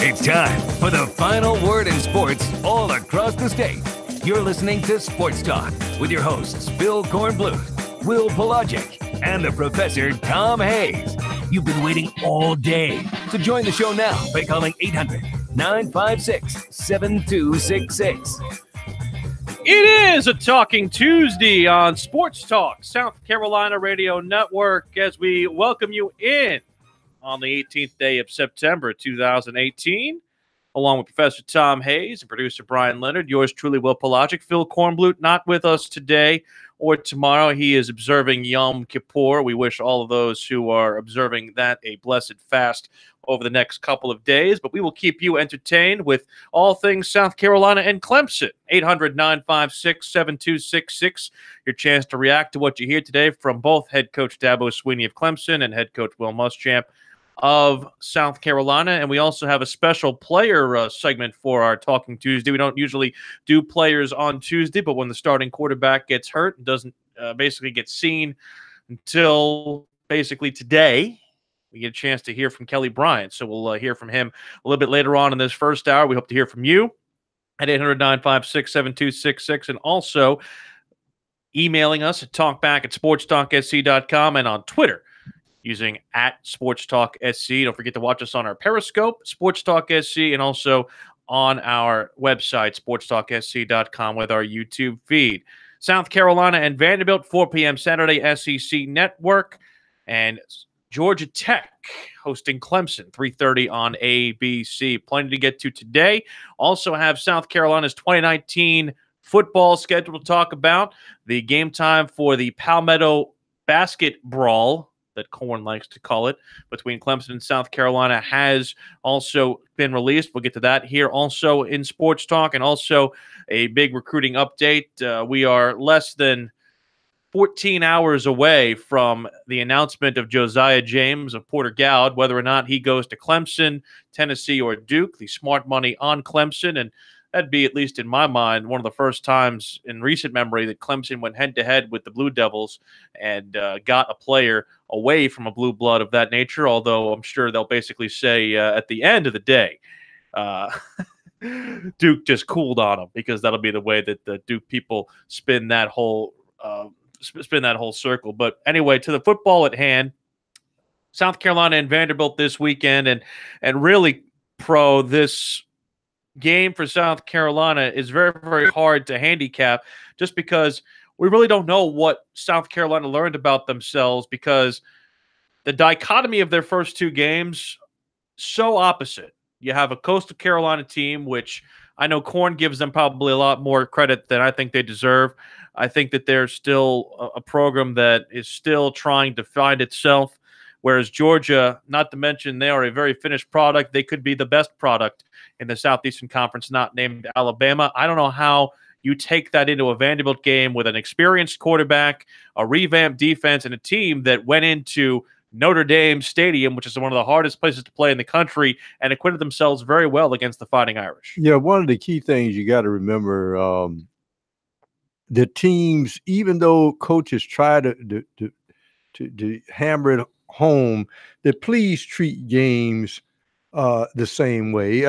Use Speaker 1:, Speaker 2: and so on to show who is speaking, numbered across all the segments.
Speaker 1: It's time for the final word in sports all across the state. You're listening to Sports Talk with your hosts, Phil Kornblut, Will Pelagic, and the Professor Tom Hayes. You've been waiting all day, so join the show now by calling 800-956-7266.
Speaker 2: It is a Talking Tuesday on Sports Talk, South Carolina Radio Network, as we welcome you in on the 18th day of September 2018, along with Professor Tom Hayes and producer Brian Leonard. Yours truly, Will Pelagic. Phil Kornblut not with us today or tomorrow. He is observing Yom Kippur. We wish all of those who are observing that a blessed fast over the next couple of days, but we will keep you entertained with all things South Carolina and Clemson. 800-956-7266. Your chance to react to what you hear today from both head coach Dabo Swinney of Clemson and head coach Will Muschamp of South Carolina. And we also have a special player segment for our Talking Tuesday. We don't usually do players on Tuesday, but when the starting quarterback gets hurt and doesn't basically get seen until basically today, we get a chance to hear from Kelly Bryant. So we'll hear from him a little bit later on in this first hour. We hope to hear from you at 800-956-7266, and also emailing us at talkback@sportstalksc.com and on Twitter using @SportsTalkSC. Don't forget to watch us on our Periscope, SportsTalkSC, and also on our website, SportsTalkSC.com, with our YouTube feed. South Carolina and Vanderbilt, 4 p.m. Saturday, SEC Network, and Georgia Tech hosting Clemson, 3:30 on ABC. Plenty to get to today. Also have South Carolina's 2019 football schedule to talk about. The game time for the Palmetto Basket Brawl, that Corn likes to call it, between Clemson and South Carolina has also been released. We'll get to that here also in Sports Talk, and also a big recruiting update. We are less than 14 hours away from the announcement of Josiah James of Porter Gaud, whether or not he goes to Clemson, Tennessee, or Duke. The smart money on Clemson, and that'd be, at least in my mind, one of the first times in recent memory that Clemson went head-to-head with the Blue Devils and got a player away from a blue blood of that nature, although I'm sure they'll basically say at the end of the day, Duke just cooled on them, because that'll be the way that the Duke people spin that whole circle. But anyway, to the football at hand, South Carolina and Vanderbilt this weekend, and really, this game for South Carolina is very, very hard to handicap, just because we really don't know what South Carolina learned about themselves, because the dichotomy of their first two games, so opposite. You have a Coastal Carolina team, which I know Corn gives them probably a lot more credit than I think they deserve. I think that they're still a program that is still trying to find itself, whereas Georgia, not to mention they are a very finished product. They could be the best product in the Southeastern Conference, not named Alabama. I don't know how you take that into a Vanderbilt game with an experienced quarterback, a revamped defense, and a team that went into Notre Dame Stadium, which is one of the hardest places to play in the country, and acquitted themselves very well against the Fighting Irish.
Speaker 3: Yeah, one of the key things you got to remember, the teams, even though coaches try to hammer it home, that please treat games the same way,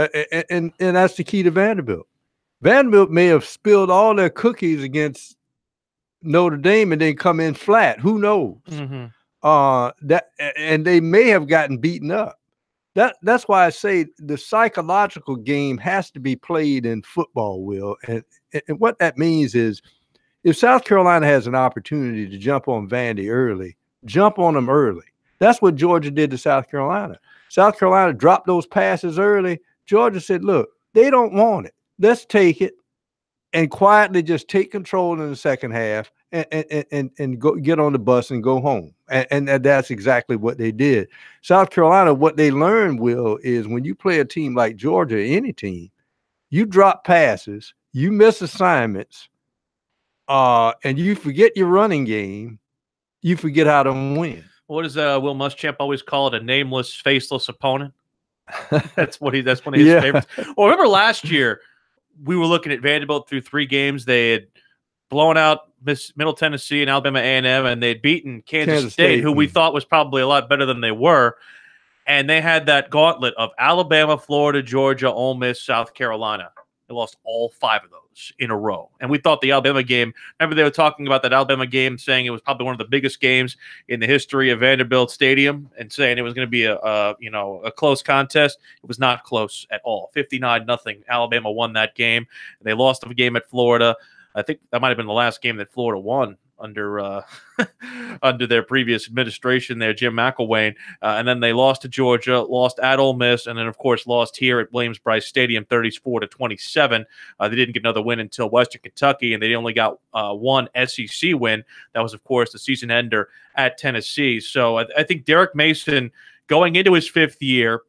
Speaker 3: and that's the key to Vanderbilt. Vanderbilt may have spilled all their cookies against Notre Dame and then come in flat. Who knows?
Speaker 2: Mm-hmm.
Speaker 3: And they may have gotten beaten up. That's why I say the psychological game has to be played in football, Will. And what that means is, if South Carolina has an opportunity to jump on Vandy early, jump on them early. That's what Georgia did to South Carolina. South Carolina dropped those passes early. Georgia said, look, they don't want it. Let's take it and quietly just take control in the second half and go get on the bus and go home. And that's exactly what they did. South Carolina, what they learned, Will, is when you play a team like Georgia, any team, you drop passes, you miss assignments, and you forget your running game, you forget how to win.
Speaker 2: What does Will Muschamp always call it? A nameless, faceless opponent? That's one of his favorites. Well, remember last year, we were looking at Vanderbilt through 3 games. They had blown out Middle Tennessee and Alabama A&M, and they'd beaten Kansas State, who we thought was probably a lot better than they were. And they had that gauntlet of Alabama, Florida, Georgia, Ole Miss, South Carolina. They lost all 5 of those in a row. And we thought the Alabama game, remember they were talking about that Alabama game, saying it was probably one of the biggest games in the history of Vanderbilt Stadium, and saying it was going to be a close contest. It was not close at all. 59-0. Alabama won that game. And they lost the game at Florida. I think that might have been the last game that Florida won under under their previous administration there, Jim McElwain. And then they lost to Georgia, lost at Ole Miss, and then, of course, lost here at Williams-Brice Stadium 34-27. They didn't get another win until Western Kentucky, and they only got one SEC win. That was, of course, the season ender at Tennessee. So I think Derek Mason, going into his 5th year,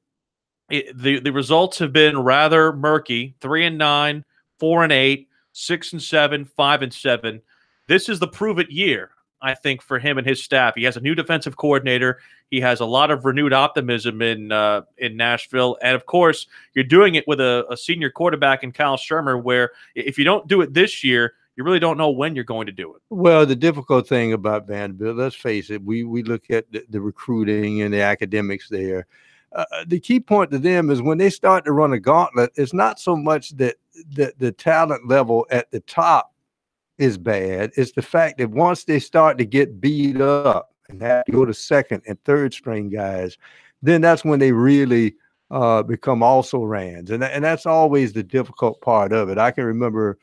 Speaker 2: the results have been rather murky. 3-9, 4-8, 6-7, 5-7. This is the prove-it year, I think, for him and his staff. He has a new defensive coordinator. He has a lot of renewed optimism in Nashville. And, of course, you're doing it with a senior quarterback in Kyle Shermer, where if you don't do it this year, you really don't know when you're going to do it.
Speaker 3: Well, the difficult thing about Vanderbilt, let's face it, we look at the recruiting and the academics there. The key point to them is when they start to run a gauntlet, it's not so much that the talent level at the top is bad. It's the fact that once they start to get beat up and have to go to second and third string guys, then that's when they really become also-rans. And that's always the difficult part of it. I can remember,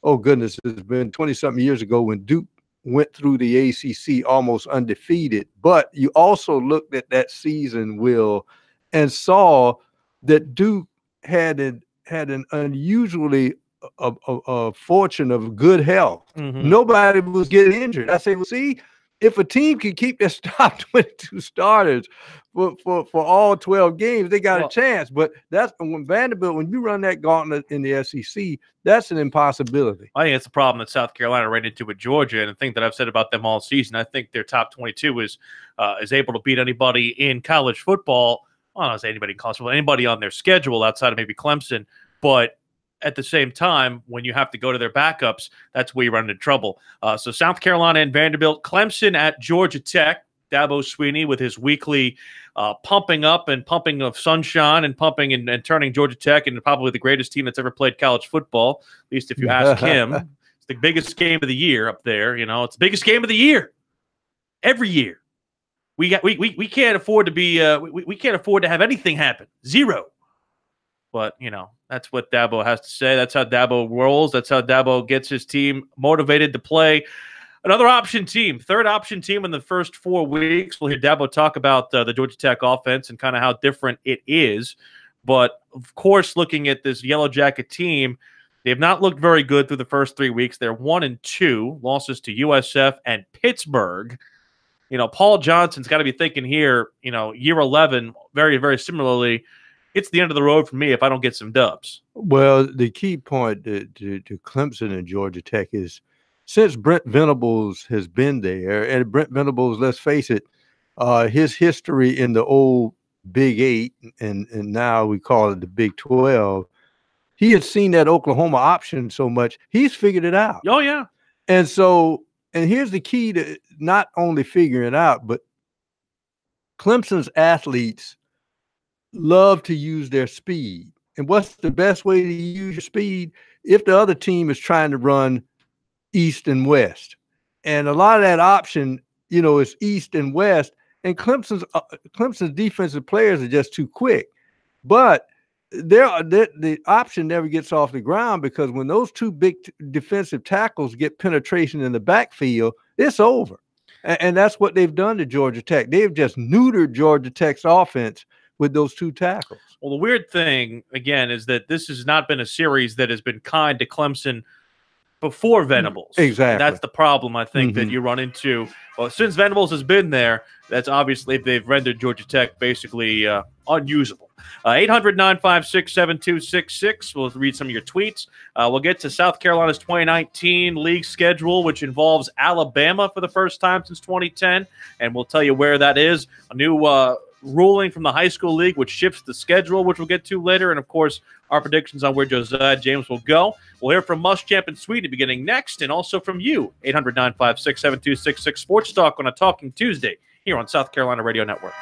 Speaker 3: oh goodness, it's been 20-something years ago when Duke went through the ACC almost undefeated. But you also looked at that season, Will, and saw that Duke had an unusually a fortune of good health.
Speaker 2: Mm-hmm.
Speaker 3: Nobody was getting injured. I say, well, see, if a team can keep their top 22 starters for all 12 games, they got a chance. But that's when Vanderbilt, when you run that gauntlet in the SEC, that's an impossibility.
Speaker 2: I think it's the problem that South Carolina ran into with Georgia, and the thing that I've said about them all season, I think their top 22 is able to beat anybody in college football. I don't want to say anybody in college football, anybody on their schedule outside of maybe Clemson, but at the same time, when you have to go to their backups, that's where you run into trouble. So South Carolina and Vanderbilt, Clemson at Georgia Tech. Dabo Swinney with his weekly pumping up and pumping of sunshine and pumping and turning Georgia Tech into probably the greatest team that's ever played college football, at least if you ask him. It's the biggest game of the year up there. It's the biggest game of the year every year. We can't afford to be we can't afford to have anything happen. Zero. But, that's what Dabo has to say. That's how Dabo rolls. That's how Dabo gets his team motivated to play. Another option team, third option team in the first 4 weeks. We'll hear Dabo talk about the Georgia Tech offense and kind of how different it is. But, of course, looking at this Yellow Jacket team, they have not looked very good through the first 3 weeks. They're 1-2, losses to USF and Pittsburgh. Paul Johnson's got to be thinking here, year 11, very, very similarly, it's the end of the road for me if I don't get some dubs.
Speaker 3: Well, the key point to Clemson and Georgia Tech is since Brent Venables has been there, and Brent Venables, let's face it, his history in the old Big 8, and now we call it the Big 12, he had seen that Oklahoma option so much, he's figured it out.
Speaker 2: Oh, yeah.
Speaker 3: And here's the key to not only figuring it out, but Clemson's athletes love to use their speed. And what's the best way to use your speed? If the other team is trying to run east and west, and a lot of that option, is east and west, and Clemson's defensive players are just too quick. But the option never gets off the ground, because when those two big defensive tackles get penetration in the backfield, it's over. And that's what they've done to Georgia Tech. They've just neutered Georgia Tech's offense with those two tackles.
Speaker 2: Well, the weird thing, again, is that this has not been a series that has been kind to Clemson before Venables.
Speaker 3: Exactly.
Speaker 2: And that's the problem, I think, that you run into. Well, since Venables has been there, that's obviously they've rendered Georgia Tech basically unusable. 800-956-7266. We'll read some of your tweets. We'll get to South Carolina's 2019 league schedule, which involves Alabama for the first time since 2010, and we'll tell you where that is. A new ruling from the high school league, which shifts the schedule, which we'll get to later, and, of course, our predictions on where Josiah James will go. We'll hear from Muschamp and Sweetie beginning next, and also from you, 800-956-7266. Sports Talk on a Talking Tuesday here on South Carolina Radio Network.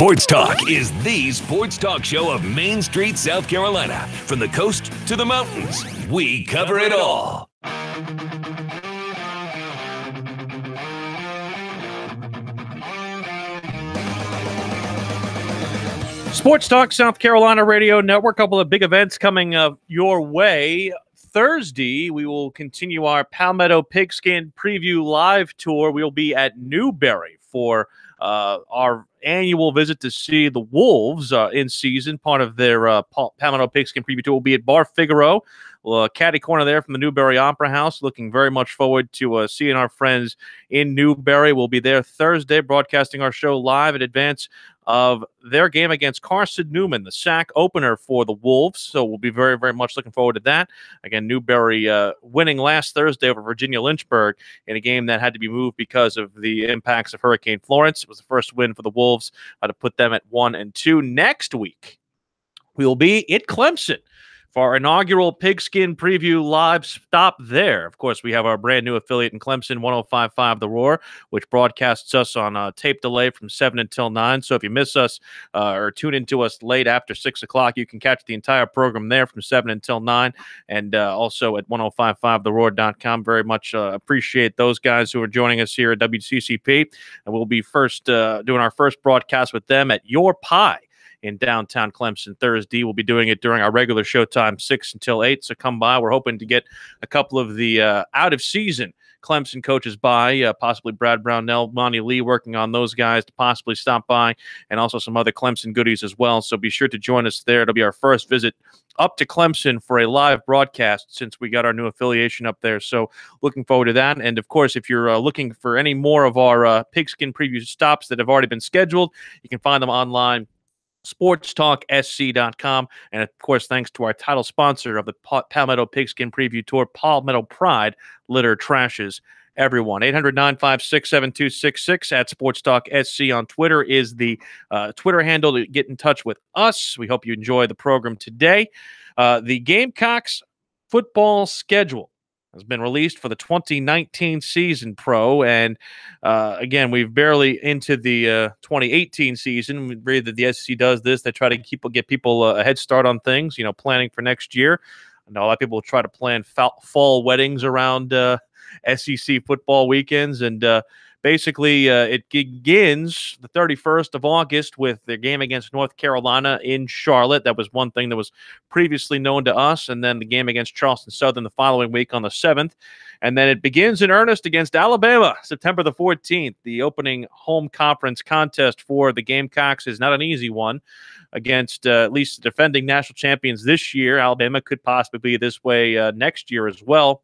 Speaker 1: Sports Talk is the sports talk show of Main Street, South Carolina. From the coast to the mountains, we cover it all.
Speaker 2: Sports Talk South Carolina Radio Network. A couple of big events coming your way. Thursday, we will continue our Palmetto Pigskin Preview Live Tour. We'll be at Newberry for our annual visit to see the Wolves in season. Part of their Palmetto Pigskin Preview Tour will be at Bar Figaro. Caddy corner there from the Newberry Opera House. Looking very much forward to seeing our friends in Newberry. We'll be there Thursday, broadcasting our show live in advance of their game against Carson Newman, the SAC opener for the Wolves. So we'll be very, very much looking forward to that. Again, Newberry winning last Thursday over Virginia Lynchburg in a game that had to be moved because of the impacts of Hurricane Florence. It was the first win for the Wolves to put them at 1-2. Next week, we will be at Clemson for our inaugural Pigskin Preview Live stop there. Of course, we have our brand new affiliate in Clemson, 105.5 The Roar, which broadcasts us on tape delay from 7 until 9. So if you miss us or tune into us late after 6 o'clock, you can catch the entire program there from 7 until 9, and also at 1055theroar.com. Very much appreciate those guys who are joining us here at WCCP. And we'll be first doing our first broadcast with them at Your Pie in downtown Clemson Thursday. We'll be doing it during our regular showtime, 6 until 8, so come by. We're hoping to get a couple of the out-of-season Clemson coaches by, possibly Brad Brownell, Monty Lee, working on those guys to possibly stop by, and also some other Clemson goodies as well. So be sure to join us there. It'll be our first visit up to Clemson for a live broadcast since we got our new affiliation up there. So looking forward to that. And, of course, if you're looking for any more of our Pigskin Preview stops that have already been scheduled, you can find them online, SportsTalkSC.com. And, of course, thanks to our title sponsor of the Palmetto Pigskin Preview Tour, Palmetto Pride, litter trashes everyone. 800-956-7266 at SportsTalkSC on Twitter is the Twitter handle to get in touch with us. We hope you enjoy the program today. The Gamecocks football schedule has been released for the 2019 season, Pro. And again, we've barely into the 2018 season. We agree that the SEC does this. They try to get people a head start on things, planning for next year. I know a lot of people try to plan fall weddings around SEC football weekends. And basically, it begins the 31st of August with their game against North Carolina in Charlotte. That was one thing that was previously known to us. And then the game against Charleston Southern the following week on the 7th. And then it begins in earnest against Alabama, September the 14th. The opening home conference contest for the Gamecocks is not an easy one against at least the defending national champions this year. Alabama could possibly be this way next year as well.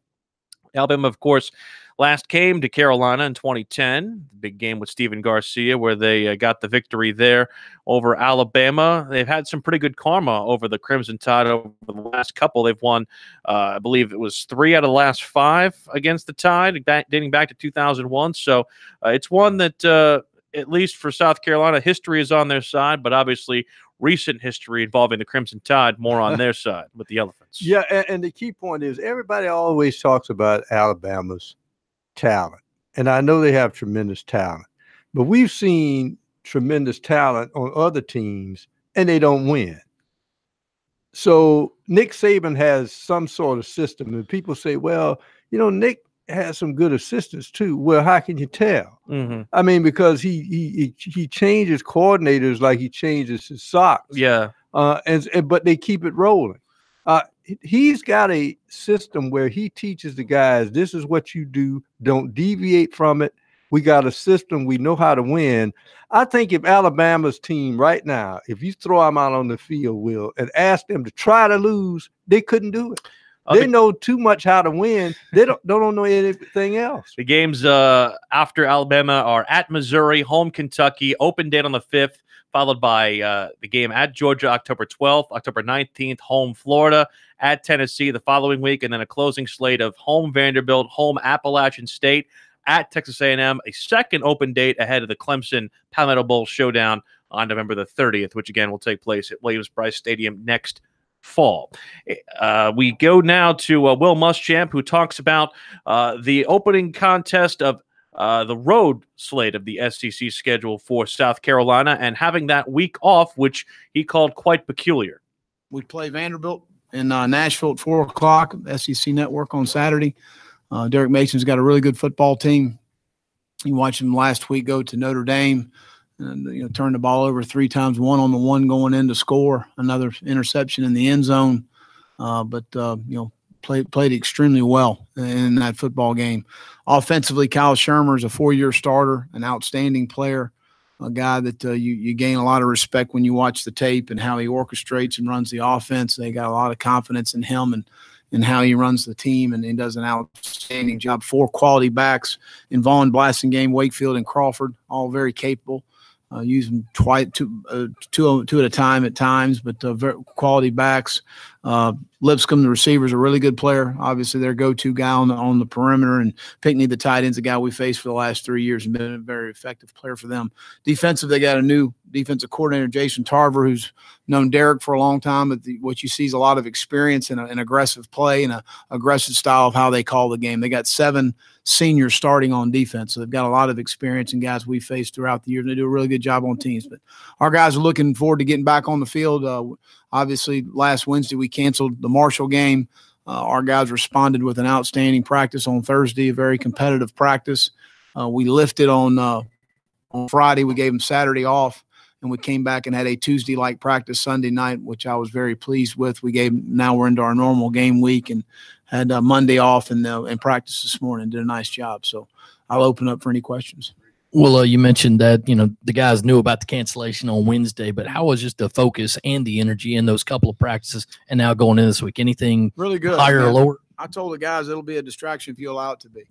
Speaker 2: Alabama, of course, last came to Carolina in 2010, the big game with Stephen Garcia, where they got the victory there over Alabama. They've had some pretty good karma over the Crimson Tide over the last couple. They've won, I believe it was 3 out of the last 5 against the Tide, dating back to 2001. So it's one that, at least for South Carolina, history is on their side, but obviously recent history involving the Crimson Tide more on their side with the Elephants.
Speaker 3: Yeah, and the key point is everybody always talks about Alabama's talent, and I know they have tremendous talent, but we've seen tremendous talent on other teams, and they don't win. So Nick Saban has some sort of system, and people say, well, Nick has some good assistants too. Well, how can you tell?
Speaker 2: Mm-hmm.
Speaker 3: I mean, because he changes coordinators like he changes his socks.
Speaker 2: Yeah.
Speaker 3: But they keep it rolling. He's got a system where he teaches the guys, this is what you do. Don't deviate from it. We got a system. We know how to win. I think if Alabama's team right now, if you throw them out on the field, Will, and ask them to try to lose, they couldn't do it. They know too much how to win. They don't know anything else.
Speaker 2: The games after Alabama are at Missouri, home Kentucky, open date on the 5th, followed by the game at Georgia, October 12th, October 19th, home Florida, at Tennessee the following week, and then a closing slate of home Vanderbilt, home Appalachian State, at Texas A&M, a second open date ahead of the Clemson Palmetto Bowl showdown on November the 30th, which again will take place at Williams-Brice Stadium next fall. We go now to Will Muschamp, who talks about the opening contest of the road slate of the SEC schedule for South Carolina and having that week off, which he called quite peculiar.
Speaker 4: We play Vanderbilt in Nashville at 4 o'clock, SEC Network on Saturday. Derek Mason's got a really good football team. You watched him last week go to Notre Dame and turn the ball over 3 times, 1 on the 1 going in to score, another interception in the end zone. Played extremely well in that football game. Offensively, Kyle Shermer is a 4-year starter, an outstanding player, a guy that you gain a lot of respect when you watch the tape and how he orchestrates and runs the offense. They got a lot of confidence in him and how he runs the team, and he does an outstanding job. 4 quality backs in Vaughn, Blasingame, Wakefield, and Crawford, all very capable. Use them two at a time at times, but very quality backs. Lipscomb, the receiver's a really good player. Obviously, their go-to guy on the perimeter, and Pinckney, the tight end's a guy we faced for the last 3 years and been a very effective player for them. Defensive, they got a new defensive coordinator, Jason Tarver, who's known Derek for a long time. But what you see is a lot of experience and an aggressive play and an aggressive style of how they call the game. They got 7 seniors starting on defense, so they've got a lot of experience and guys we faced throughout the year. And they do a really good job on teams. But our guys are looking forward to getting back on the field. Obviously, last Wednesday we canceled the Marshall game. Our guys responded with an outstanding practice on Thursday, a very competitive practice. We lifted on Friday. We gave them Saturday off, and we came back and had a Tuesday-like practice Sunday night, which I was very pleased with. Now we're into our normal game week and had Monday off and practice this morning. Did a nice job. So I'll open up for any questions.
Speaker 5: Well, you mentioned that, the guys knew about the cancellation on Wednesday, but how was just the focus and the energy in those couple of practices and now going in this week? Anything
Speaker 4: really good,
Speaker 5: higher or lower?
Speaker 4: I told the guys it'll be a distraction if you allow it to be.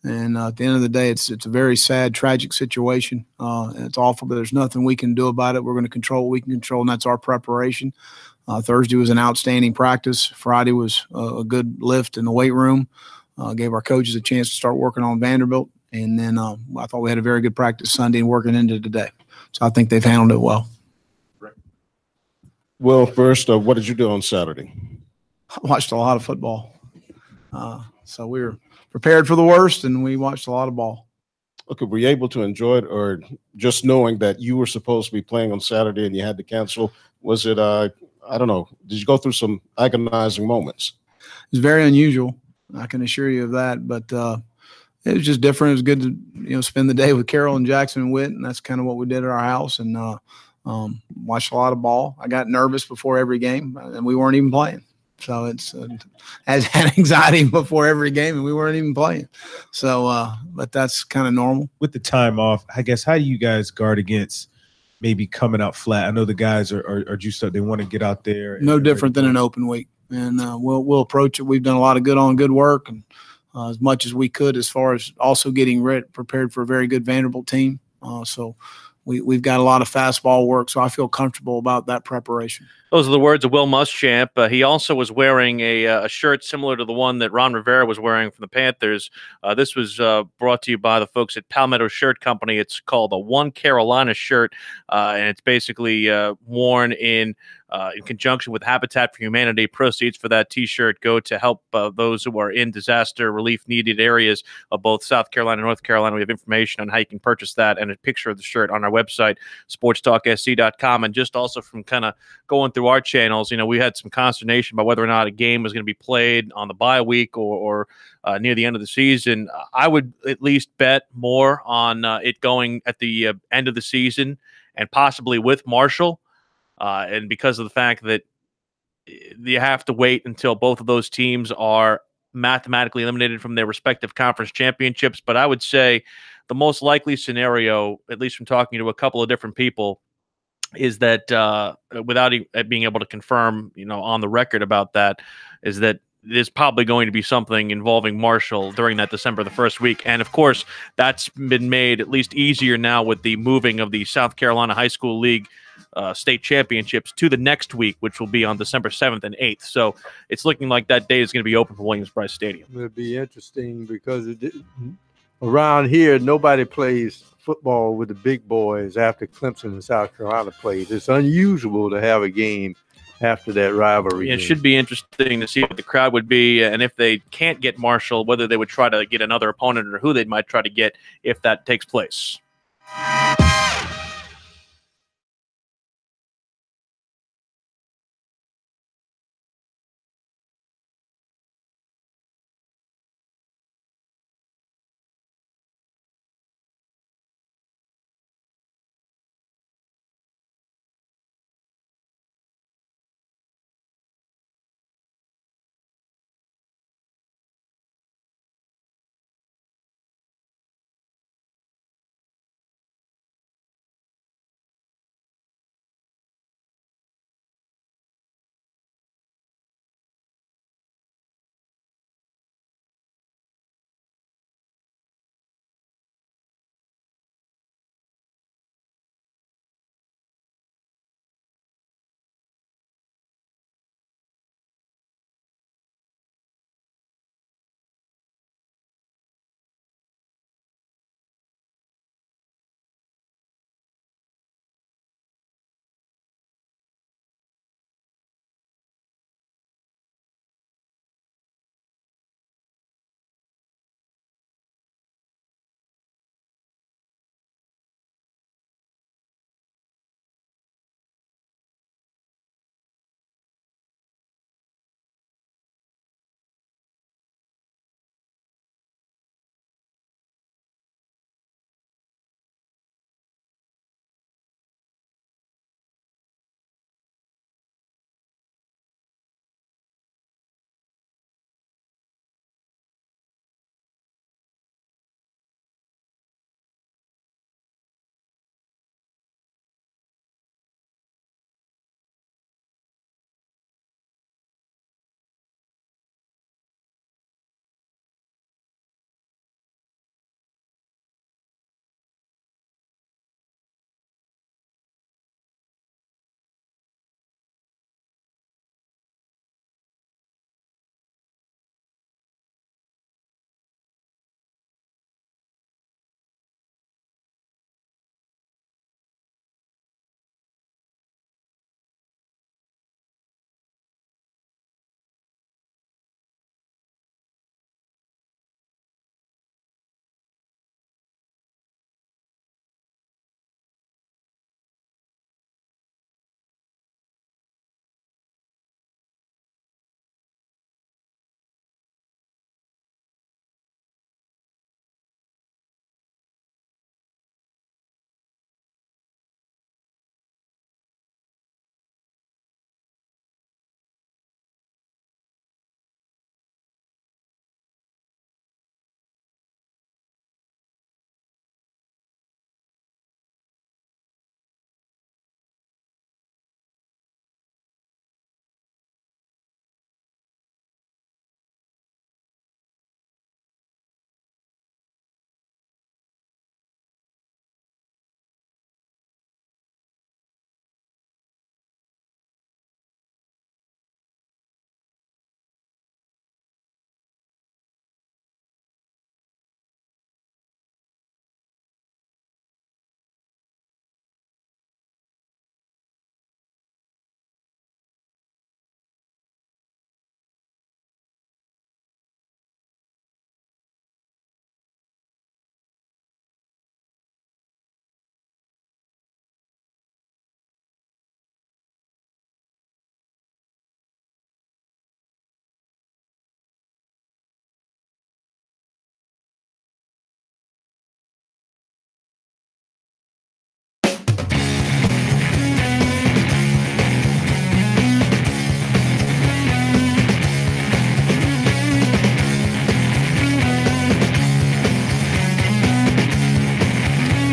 Speaker 4: And at the end of the day, it's a very sad, tragic situation. And it's awful, but there's nothing we can do about it. We're going to control what we can control, and that's our preparation. Thursday was an outstanding practice. Friday was a good lift in the weight room. Gave our coaches a chance to start working on Vanderbilt. And then I thought we had a very good practice Sunday and working into today. So I think they've handled it well.
Speaker 6: Well, first, what did you do on Saturday?
Speaker 4: I watched a lot of football. So we were prepared for the worst, and we watched a lot of ball.
Speaker 6: Okay, were you able to enjoy it, or just knowing that you were supposed to be playing on Saturday and you had to cancel? Was it, I don't know, did you go through some agonizing moments?
Speaker 4: It was very unusual. I can assure you of that, but it was just different. It was good to spend the day with Carol and Jackson and Witt, and that's kind of what we did at our house. And watched a lot of ball. I got nervous before every game, and we weren't even playing. So it's I had anxiety before every game, and we weren't even playing. So, but that's kind of normal.
Speaker 7: With the time off, I guess, how do you guys guard against maybe coming out flat? I know the guys are juiced up; they want to get out there.
Speaker 4: No different than an open week, and we'll approach it. We've done a lot of good work, and as much as we could as far as also getting prepared for a very good Vanderbilt team. So we've got a lot of fastball work, so I feel comfortable about that preparation.
Speaker 2: Those are the words of Will Muschamp. He also was wearing a shirt similar to the one that Ron Rivera was wearing from the Panthers. This was brought to you by the folks at Palmetto Shirt Company. It's called a One Carolina shirt, and it's basically worn in conjunction with Habitat for Humanity. Proceeds for that T-shirt go to help those who are in disaster relief needed areas of both South Carolina and North Carolina. We have information on how you can purchase that and a picture of the shirt on our website, SportsTalkSC.com. And just also from kind of going through our channels, we had some consternation about whether or not a game was going to be played on the bye week or near the end of the season. I would at least bet more on it going at the end of the season and possibly with Marshall. And because of the fact that you have to wait until both of those teams are mathematically eliminated from their respective conference championships. But I would say the most likely scenario, at least from talking to a couple of different people, is that without being able to confirm, on the record about that, is that there's probably going to be something involving Marshall during that December the 1st week. And, of course, that's been made at least easier now with the moving of the South Carolina High School League state championships to the next week, which will be on December 7th and 8th. So it's looking like that day is going to be open for Williams-Brice Stadium.
Speaker 3: It'll be interesting because around here, nobody plays football with the big boys after Clemson and South Carolina plays. It's unusual to have a game after that rivalry.
Speaker 2: Yeah, it
Speaker 3: game.
Speaker 2: should be interesting to see what the crowd would be, and if they can't get Marshall, whether they would try to get another opponent or who they might try to get if that takes place.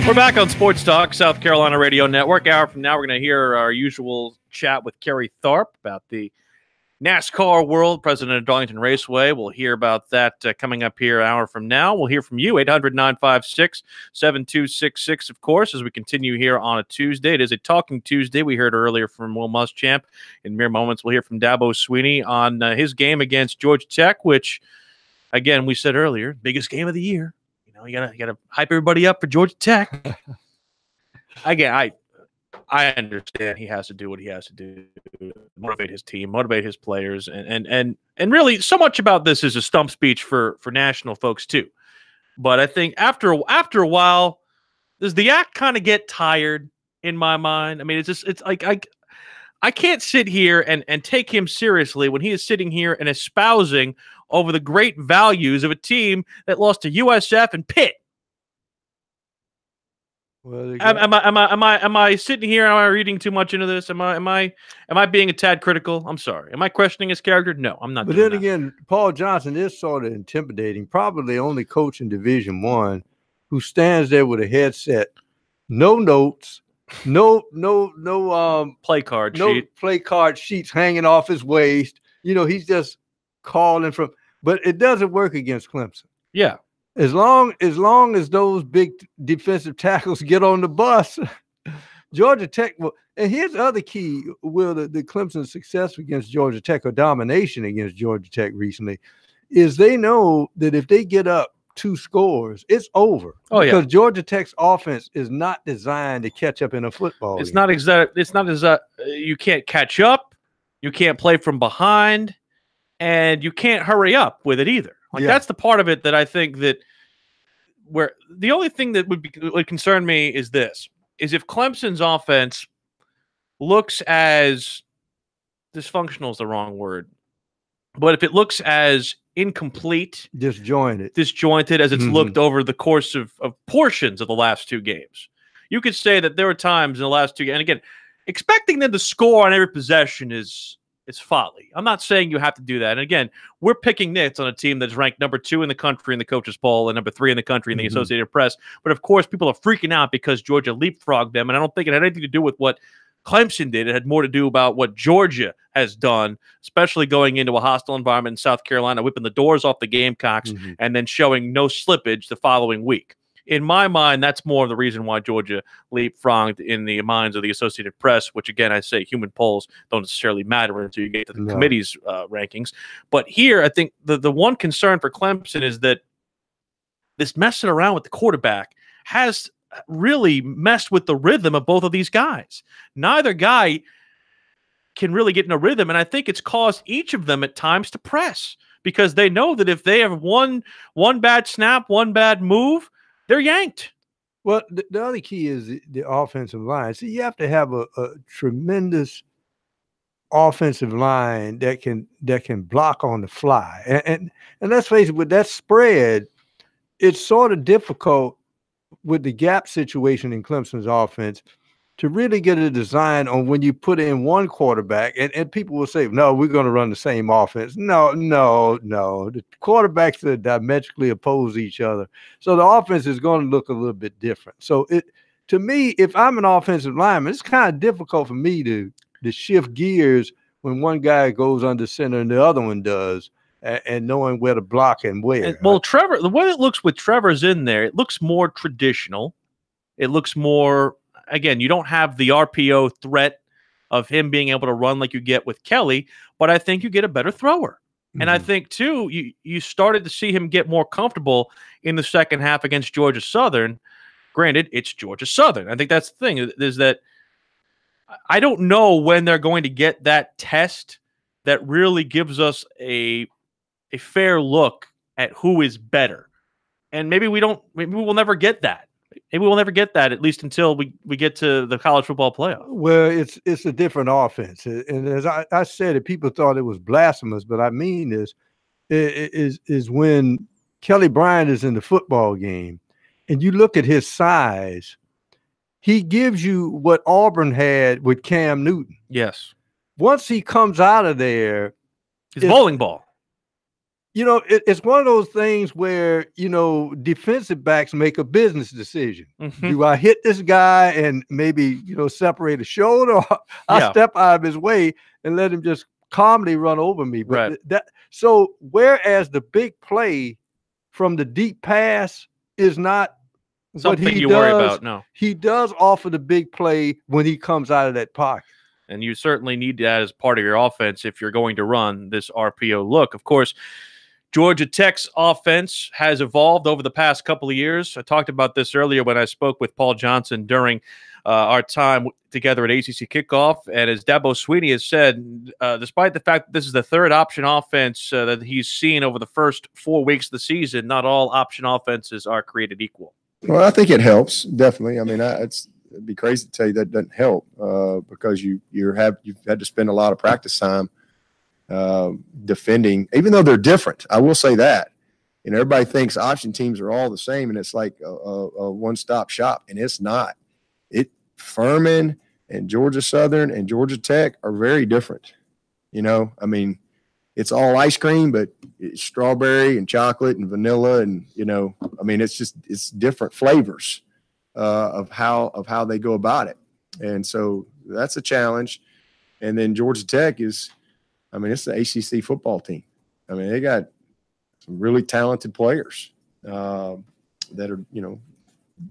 Speaker 2: We're back on Sports Talk, South Carolina Radio Network. Hour from now, we're going to hear our usual chat with Kerry Tharp about the NASCAR world, president of Darlington Raceway. We'll hear about that coming up here an hour from now. We'll hear from you, 800-956-7266, of course, as we continue here on a Tuesday. It is a Talking Tuesday. We heard earlier from Will Muschamp. In mere moments, we'll hear from Dabo Swinney on his game against Georgia Tech, which, again, we said earlier, biggest game of the year. You know, you gotta hype everybody up for Georgia Tech. Again, I understand he has to do what he has to do to motivate his team, motivate his players, and really so much about this is a stump speech for national folks too. But I think after a while, does the act kind of get tired in my mind? I mean, it's like I can't sit here and take him seriously when he is sitting here and espousing over the great values of a team that lost to USF and Pitt.
Speaker 3: Well,
Speaker 2: Am I sitting here? Am I reading too much into this? Am I being a tad critical? I'm sorry. Am I questioning his character? No, I'm not.
Speaker 3: But then again, Paul Johnson is sort of intimidating. Probably the only coach in Division I who stands there with a headset, no notes, no
Speaker 2: play card
Speaker 3: no
Speaker 2: sheet,
Speaker 3: play card sheets hanging off his waist. He's just calling from. But it doesn't work against Clemson.
Speaker 2: Yeah.
Speaker 3: As long as those big defensive tackles get on the bus, Georgia Tech will. And here's the other key: will the Clemson's success against Georgia Tech or domination against Georgia Tech recently is they know that if they get up 2 scores, it's over.
Speaker 2: Oh, yeah.
Speaker 3: Because Georgia Tech's offense is not designed to catch up in a football game.
Speaker 2: It's not exact. You can't catch up. You can't play from behind, and you can't hurry up with it either. Like that's the part of it that I think that where the only thing that would concern me is if Clemson's offense looks as dysfunctional is the wrong word, but if it looks as incomplete, disjointed as it's looked over the course of portions of the last 2 games, you could say that there were times in the last 2 games, and again, expecting them to score on every possession is folly. I'm not saying you have to do that. And again, we're picking nits on a team that's ranked number 2 in the country in the coaches poll and number 3 in the country in the Associated Press. But of course, people are freaking out because Georgia leapfrogged them. And I don't think it had anything to do with what Clemson did. It had more to do about what Georgia has done, especially going into a hostile environment in South Carolina, whipping the doors off the Gamecocks and then showing no slippage the following week. In my mind, that's more of the reason why Georgia leapfrogged in the minds of the Associated Press, which, again, I say human polls don't necessarily matter until you get to the committee's rankings. But here, I think the one concern for Clemson is that this messing around with the quarterback has really messed with the rhythm of both of these guys. Neither guy can really get in a rhythm, and I think it's caused each of them at times to press because they know that if they have one bad snap, one bad move, they're yanked.
Speaker 3: Well, the other key is the offensive line. So you have to have a tremendous offensive line that can block on the fly. And let's face it, with that spread, it's sort of difficult with the gap situation in Clemson's offense to really get a design on when you put in one quarterback, and people will say, no, we're going to run the same offense. No. The quarterbacks are diametrically opposed to each other. So the offense is going to look a little bit different. So to me, if I'm an offensive lineman, it's kind of difficult for me to shift gears when one guy goes under center and the other one does, and knowing where to block and where.
Speaker 2: Well, Trevor, the way it looks with Trevor's in there, it looks more traditional. It looks more, again, you don't have the RPO threat of him being able to run like you get with Kelly, but I think you get a better thrower. And I think, too, you started to see him get more comfortable in the second half against Georgia Southern. Granted, it's Georgia Southern. I think that's the thing, is that I don't know when they're going to get that test that really gives us a fair look at who is better. And maybe we'll never get that. Maybe we'll never get that, at least until we get to the college football playoff.
Speaker 3: Well, it's a different offense. And as I said it, people thought it was blasphemous, but I mean this, is when Kelly Bryant is in the football game and you look at his size, he gives you what Auburn had with Cam Newton.
Speaker 2: Yes.
Speaker 3: Once he comes out of there,
Speaker 2: it's bowling ball.
Speaker 3: It's one of those things where, defensive backs make a business decision. Do I hit this guy and maybe, separate a shoulder, or I step out of his way and let him just calmly run over me? But so whereas the big play from the deep pass is not
Speaker 2: something
Speaker 3: what he
Speaker 2: you
Speaker 3: does,
Speaker 2: worry about. No,
Speaker 3: he does offer the big play when he comes out of that pocket.
Speaker 2: And you certainly need that as part of your offense if you're going to run this RPO look. Of course, Georgia Tech's offense has evolved over the past couple of years. I talked about this earlier when I spoke with Paul Johnson during our time together at ACC Kickoff. And as Dabo Swinney has said, despite the fact that this is the third option offense that he's seen over the first 4 weeks of the season, not all option offenses are created equal.
Speaker 8: Well, I think it helps, definitely. I mean, it'd be crazy to tell you that doesn't help because you've had to spend a lot of practice time defending, even though they're different. I will say that. And everybody thinks option teams are all the same, and it's like a one-stop shop, and it's not. Furman and Georgia Southern and Georgia Tech are very different. I mean, it's all ice cream, but it's strawberry and chocolate and vanilla, and I mean, it's different flavors of how they go about it, and so that's a challenge. And then Georgia Tech it's the ACC football team. I mean, they got some really talented players that are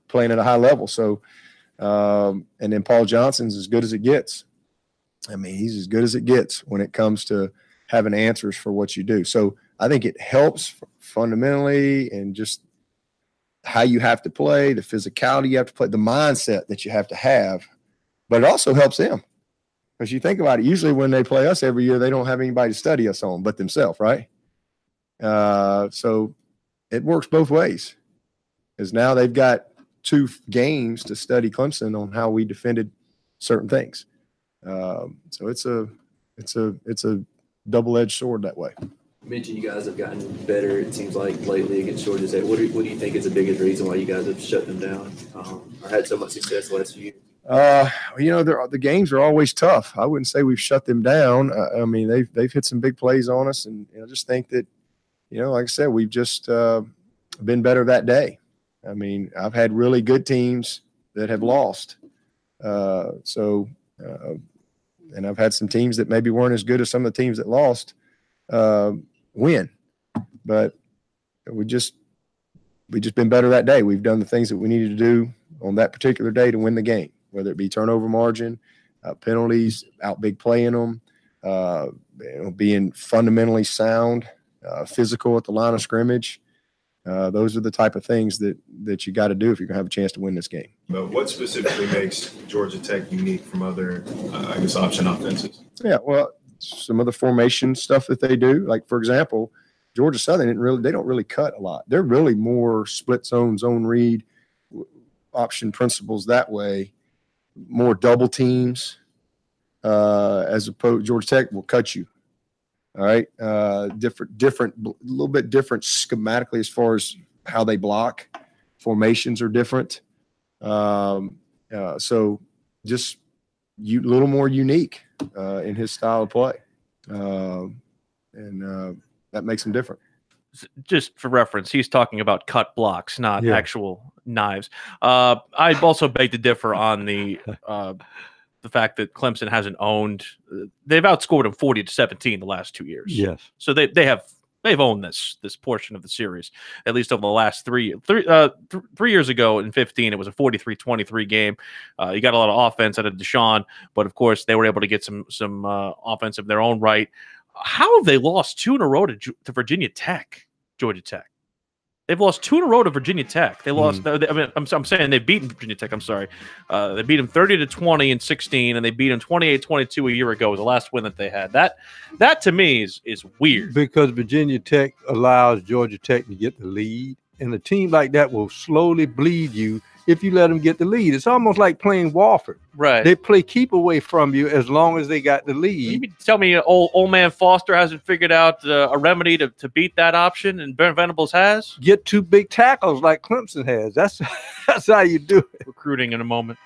Speaker 8: playing at a high level. So. And then Paul Johnson's as good as it gets. I mean, he's as good as it gets when it comes to having answers for what you do. So I think it helps fundamentally and just how you have to play, the physicality you have to play, the mindset that you have to have. But it also helps them because you think about it, usually when they play us every year, they don't have anybody to study us on but themselves, right? So it works both ways because now they've got 2 games to study Clemson on how we defended certain things. So it's a double-edged sword that way.
Speaker 9: You mentioned you guys have gotten better, it seems like, lately against Georgia Tech. What do you think is the biggest reason why you guys have shut them down or had so much success the last few years?
Speaker 8: The games are always tough. I wouldn't say we've shut them down. I mean, they've hit some big plays on us, and I just think that, like I said, we've just been better that day. I mean, I've had really good teams that have lost. And I've had some teams that maybe weren't as good as some of the teams that lost win. But we just been better that day. We've done the things that we needed to do on that particular day to win the game, whether it be turnover margin, penalties, out big playing them, being fundamentally sound, physical at the line of scrimmage. Those are the type of things that you got to do if you're going to have a chance to win this game.
Speaker 7: But what specifically makes Georgia Tech unique from other, option offenses?
Speaker 8: Yeah, well, some of the formation stuff that they do. Like, for example, Georgia Southern they don't really cut a lot. They're really more split zone read, option principles that way, more double teams as opposed Georgia Tech will cut you. All right. Different, a little bit different schematically as far as how they block. Formations are different. So just a little more unique in his style of play. And that makes him different.
Speaker 2: Just for reference, he's talking about cut blocks, not actual knives. I also beg to differ on the fact that Clemson hasn't owned. They've outscored them 40-17 the last 2 years.
Speaker 3: Yes.
Speaker 2: So they've owned this portion of the series, at least over the last 3 years ago in 15. It was a 43-23 game. You got a lot of offense out of Deshaun, but of course they were able to get some offense of their own right. How have they lost 2 in a row to Virginia Tech, Georgia Tech? They've lost 2 in a row to Virginia Tech. They lost. I'm saying they've beaten Virginia Tech. I'm sorry. They beat them 30-20 in 16, and they beat them 28-22 a year ago. Was the last win that they had. That to me is weird
Speaker 3: because Virginia Tech allows Georgia Tech to get the lead, and a team like that will slowly bleed you if you let them get the lead. It's almost like playing Wofford.
Speaker 2: Right.
Speaker 3: They play keep away from you as long as they got the lead.
Speaker 2: You mean tell me old man Foster hasn't figured out a remedy to beat that option, and Ben Venables has?
Speaker 3: Get 2 big tackles like Clemson has. That's how you do it.
Speaker 2: Recruiting in a moment.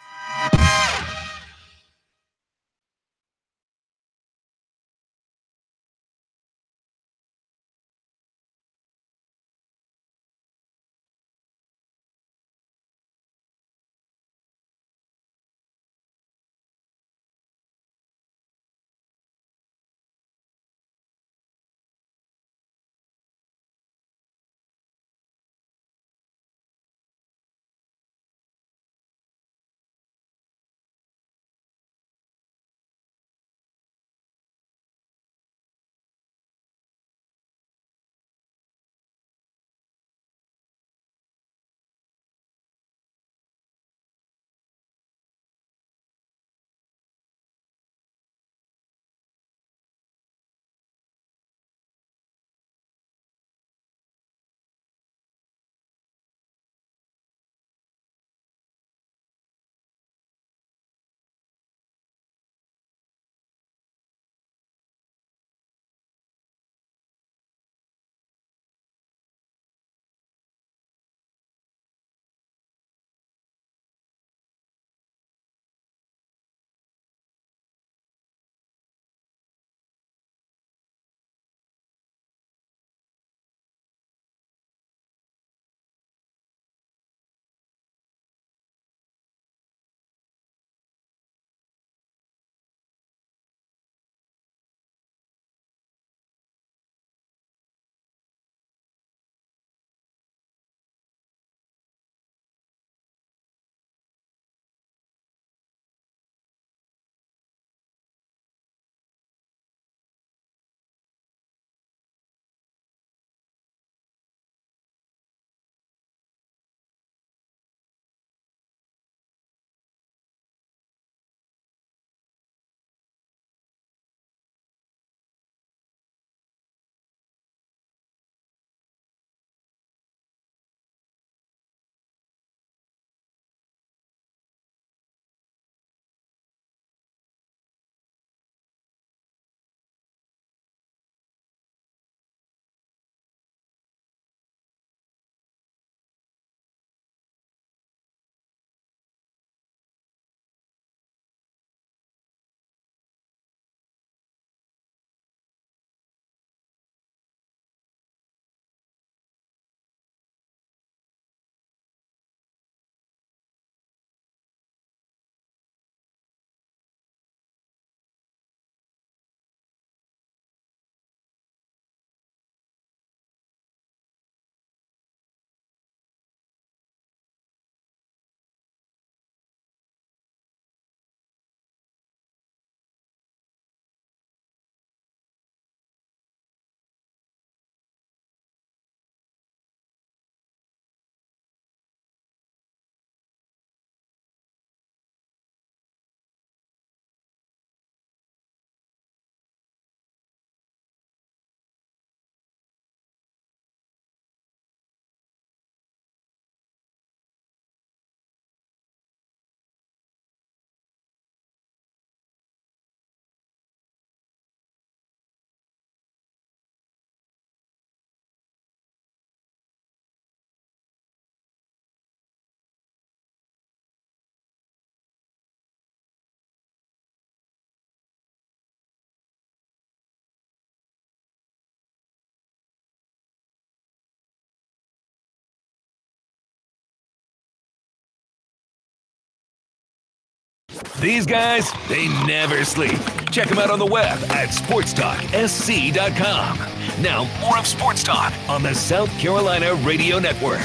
Speaker 1: These guys, they never sleep. Check them out on the web at SportsTalkSC.com. Now, more of Sports Talk on the South Carolina Radio Network.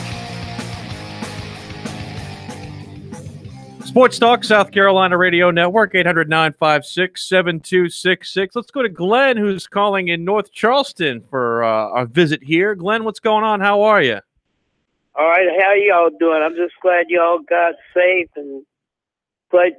Speaker 2: Sports Talk, South Carolina Radio Network, 800-956-7266. Let's go to Glenn, who's calling in North Charleston for our visit here. Glenn, what's going on? How are you?
Speaker 10: All right, how y'all doing? I'm just glad y'all got safe and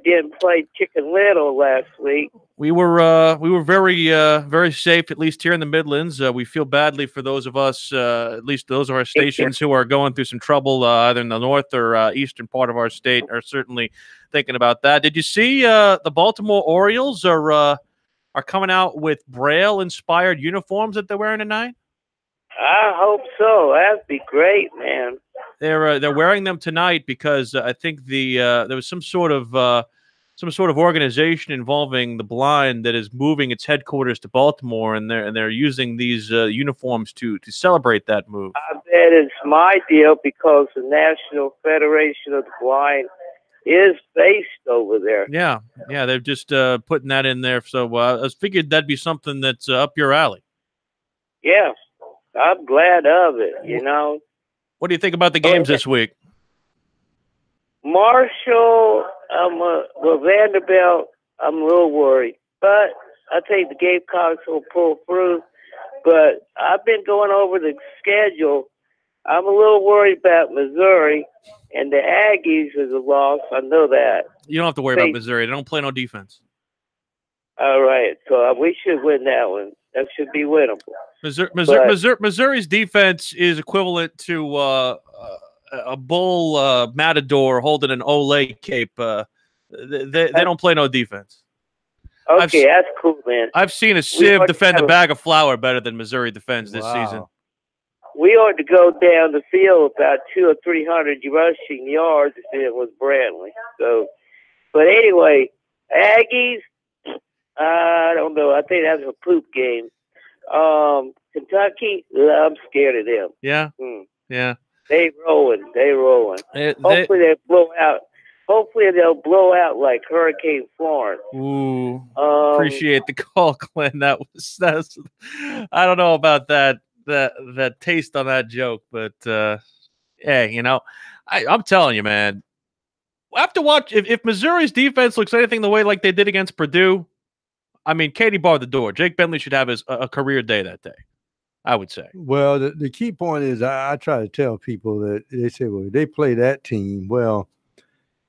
Speaker 10: didn't play Chicken Little last week.
Speaker 2: We were very safe, at least here in the Midlands. We feel badly for those of us, at least those of our stations who are going through some trouble, either in the north or eastern part of our state, are certainly thinking about that. Did you see the Baltimore Orioles are coming out with Braille-inspired uniforms that they're wearing tonight?
Speaker 10: I hope so. That'd be great, man.
Speaker 2: They're wearing them tonight because I think there was some sort of organization involving the blind that is moving its headquarters to Baltimore, and they're using these uniforms to celebrate that move.
Speaker 10: I bet it's my deal because the National Federation of the Blind is based over there.
Speaker 2: Yeah, they're just putting that in there. So I figured that'd be something that's up your alley.
Speaker 10: Yeah, I'm glad of it, you know.
Speaker 2: What do you think about the games this week?
Speaker 10: Marshall, Vanderbilt, I'm a little worried. But I think the Gamecocks will pull through. But I've been going over the schedule. I'm a little worried about Missouri, and the Aggies is a loss. I know that.
Speaker 2: You don't have to worry about Missouri. They don't play no defense.
Speaker 10: All right. So we should win that one. That should be winnable.
Speaker 2: Missouri's defense is equivalent to a bull matador holding an Olay cape. They don't play no defense.
Speaker 10: Okay, that's cool, man.
Speaker 2: I've seen a sieve defend a bag of flour better than Missouri defends this season.
Speaker 10: We ought to go down the field about 200 or 300 rushing yards if it was Brantley. So, but anyway, Aggies, I don't know. I think that's a poop game. Kentucky, I'm scared of them.
Speaker 2: Yeah. Yeah.
Speaker 10: They rolling. Hopefully they blow out. Hopefully they'll blow out like Hurricane Florence.
Speaker 2: Ooh. Appreciate the call, Glenn. That's I don't know about that taste on that joke, but hey, you know, I'm telling you, man. We'll have to watch if Missouri's defense looks anything the way like they did against Purdue. I mean, Katie barred the door. Jake Bentley should have a career day that day, I would say.
Speaker 3: Well, the key point is I try to tell people that they say, well, they play that team. Well,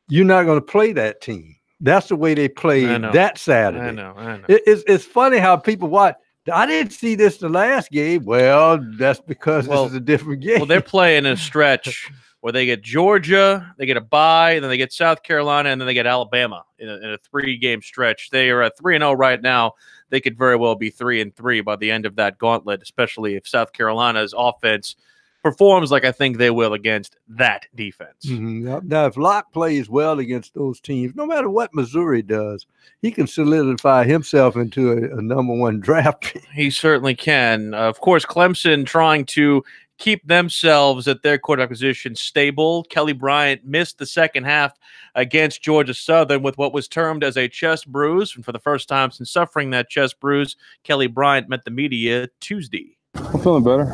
Speaker 3: you're not going to play that team. That's the way they played that Saturday.
Speaker 2: I know.
Speaker 3: It's funny how people watch. I didn't see this the last game. Well, that's because this is a different game.
Speaker 2: Well, they're playing a stretch where they get Georgia, they get a bye, then they get South Carolina, and then they get Alabama in a 3-game stretch. They are at 3-0 right now. They could very well be 3-3 by the end of that gauntlet, especially if South Carolina's offense performs like I think they will against that defense.
Speaker 3: Mm-hmm. Now, if Locke plays well against those teams, no matter what Missouri does, he can solidify himself into a number 1 draft pick.
Speaker 2: He certainly can. Of course, Clemson trying to keep themselves at their quarterback position stable. Kelly Bryant missed the second half against Georgia Southern with what was termed as a chest bruise. And for the first time since suffering that chest bruise, Kelly Bryant met the media Tuesday.
Speaker 11: I'm feeling better.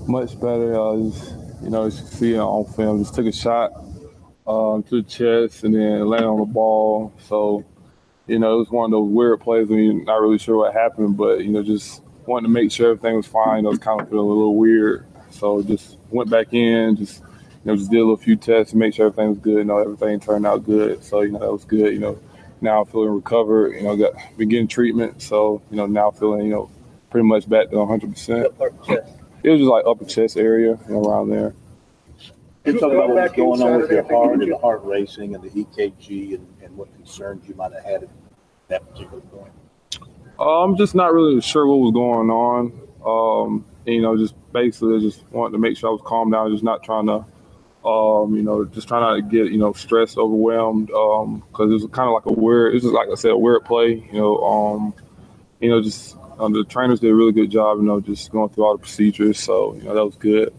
Speaker 11: Much better. Just, you know, as you see it on film, just took a shot to the chest and then landed on the ball. So, you know, it was one of those weird plays when you're not really sure what happened, but, you know, just wanted to make sure everything was fine. I was kind of feeling a little weird. So just went back in, just did a little few tests to make sure everything was good. You know, everything turned out good. So, you know, that was good. You know, now I'm feeling recovered. You know, been getting treatment. So, you know, now feeling, you know, pretty much back to 100%. It was just like upper chest area, you know, around there.
Speaker 12: Can you talk about what's going on with your heart and the heart racing and the EKG and what concerns you might have had at that particular point?
Speaker 11: I'm just not really sure what was going on. You know, just basically just wanted to make sure I was calm down, just not trying to, you know, just trying not to get, you know, stressed, overwhelmed, because it was kind of like it was just like I said, a weird play, you know, just the trainers did a really good job, you know, just going through all the procedures. So, you know, that was good.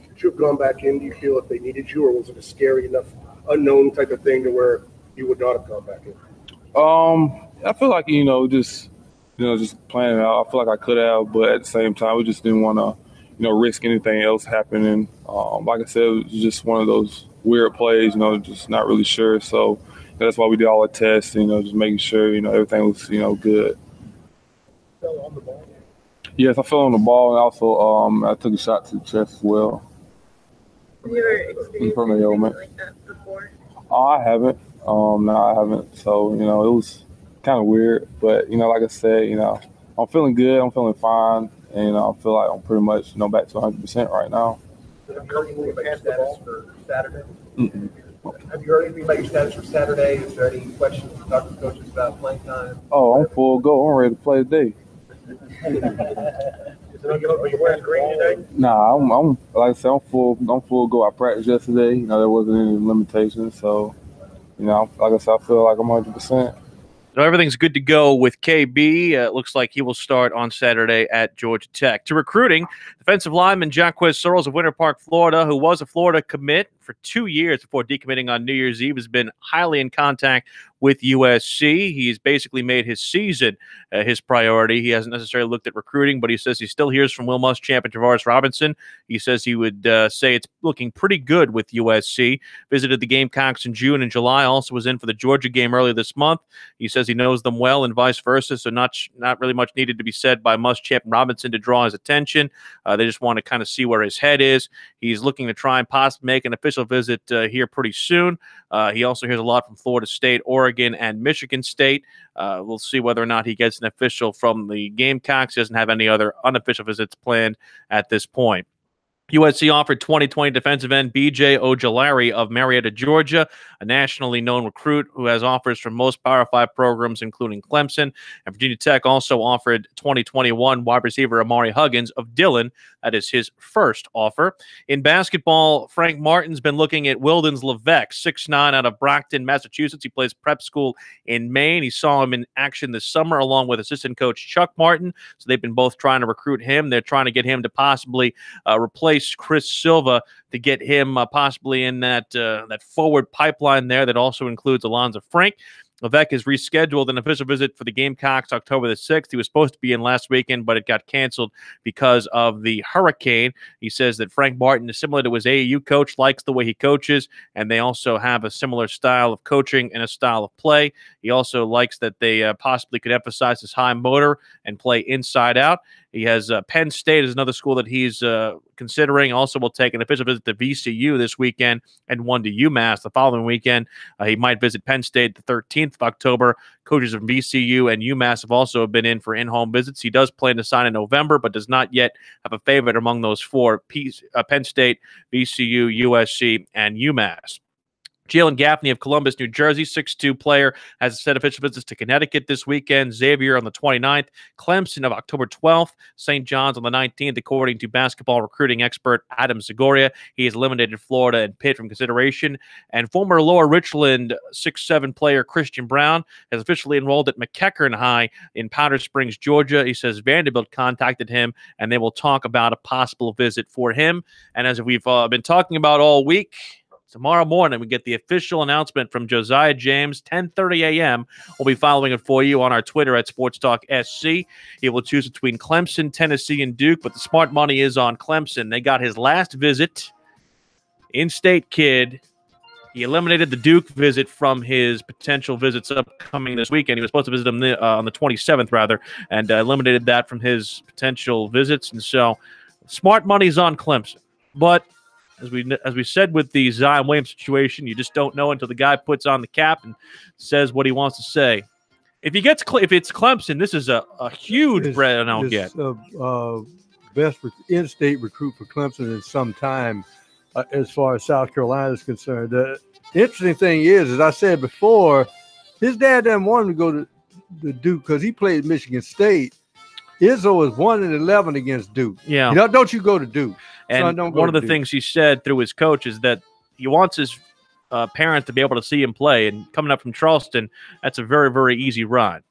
Speaker 13: Could you have gone back in? Do you feel if they needed you, or was it a scary enough unknown type of thing to where
Speaker 11: you would not have gone back in? I feel like just planning out. I feel like I could have, but at the same time, we just didn't want to risk anything else happening. Like I said, it was just one of those weird plays. Just not really sure. So that's why we did all the tests. Just making sure everything was good.
Speaker 13: Fell on the ball?
Speaker 11: Yes, I fell on the ball, and also I took a shot to the chest as well.
Speaker 13: Have you ever experienced anything like that before?
Speaker 11: I haven't. No, I haven't. So, it was kind of weird. But, like I said, I'm feeling good. I'm feeling fine. And I feel like I'm pretty much, back to 100% right now.
Speaker 13: Have you heard anything about your status for Saturday?
Speaker 11: Mm-mm.
Speaker 13: Have you heard anything about your status for Saturday? Is there any questions from Dr. Coaches about playing time?
Speaker 11: Oh, I'm full go. I'm ready to play today.
Speaker 13: Are you wearing green today?
Speaker 11: Nah, I'm like I said, I'm full go. I practiced yesterday. There wasn't any limitations. So, like I said, I feel like I'm 100%.
Speaker 2: So everything's good to go with KB. It looks like he will start on Saturday at Georgia Tech. To recruiting, defensive lineman Jaquez Searles of Winter Park, Florida, who was a Florida commit for 2 years before decommitting on New Year's Eve, has been highly in contact with USC. He's basically made his season his priority. He hasn't necessarily looked at recruiting, but he says he still hears from Will Muschamp and Travaris Robinson. He says he would say it's looking pretty good with USC. Visited the Gamecocks in June and July. Also was in for the Georgia game earlier this month. He says he knows them well and vice versa, so not really much needed to be said by Muschamp and Robinson to draw his attention. They just want to kind of see where his head is. He's looking to try and possibly make an official visit here pretty soon. He also hears a lot from Florida State, Oregon, and Michigan State. We'll see whether or not he gets an official from the Gamecocks. He doesn't have any other unofficial visits planned at this point. USC offered 2020 defensive end B.J. Ojulari of Marietta, Georgia, a nationally known recruit who has offers from most Power 5 programs, including Clemson. And Virginia Tech also offered 2021 wide receiver Amari Huggins of Dillon. That is his first offer. In basketball, Frank Martin's been looking at Wildens Levesque, 6'9", out of Brockton, Massachusetts. He plays prep school in Maine. He saw him in action this summer along with assistant coach Chuck Martin. So they've been both trying to recruit him. They're trying to get him to possibly replace Chris Silva to get him possibly in that forward pipeline there that also includes Alonzo Frank. Levesque has rescheduled an official visit for the Gamecocks October the 6th. He was supposed to be in last weekend, but it got canceled because of the hurricane. He says that Frank Martin is similar to his AAU coach, likes the way he coaches, and they also have a similar style of coaching and a style of play. He also likes that they possibly could emphasize his high motor and play inside out. He has Penn State is another school that he's considering. Also will take an official visit to VCU this weekend and one to UMass the following weekend. He might visit Penn State the 13th of October. Coaches from VCU and UMass have also been in for in-home visits. He does plan to sign in November, but does not yet have a favorite among those four: Penn State, VCU, USC, and UMass. Jalen Gaffney of Columbus, New Jersey, 6'2" player, has a set of official visits to Connecticut this weekend. Xavier on the 29th, Clemson of October 12th, St. John's on the 19th, according to basketball recruiting expert Adam Zagoria. He has eliminated Florida and Pitt from consideration. And former Lower Richland 6'7" player Christian Brown has officially enrolled at McEachern High in Powder Springs, Georgia. He says Vanderbilt contacted him, and they will talk about a possible visit for him. And as we've been talking about all week, tomorrow morning, we get the official announcement from Josiah James, 10:30 a.m. We'll be following it for you on our Twitter at SportsTalkSC. He will choose between Clemson, Tennessee, and Duke, but the smart money is on Clemson. They got his last visit, in-state kid. He eliminated the Duke visit from his potential visits upcoming this weekend. He was supposed to visit him on the 27th, rather, and eliminated that from his potential visits. And so smart money's on Clemson. But as we said with the Zion Williams situation, you just don't know until the guy puts on the cap and says what he wants to say. If it's Clemson, this is a huge bread I'll get.
Speaker 3: Best in-state recruit for Clemson in some time, as far as South Carolina is concerned. The interesting thing is, as I said before, his dad didn't want him to go to the Duke because he played Michigan State. Izzo is 1-11 against Duke.
Speaker 2: Yeah,
Speaker 3: don't you go to Duke?
Speaker 2: And one of the things he said through his coach is that he wants his parents to be able to see him play. And coming up from Charleston, that's a very, very easy ride.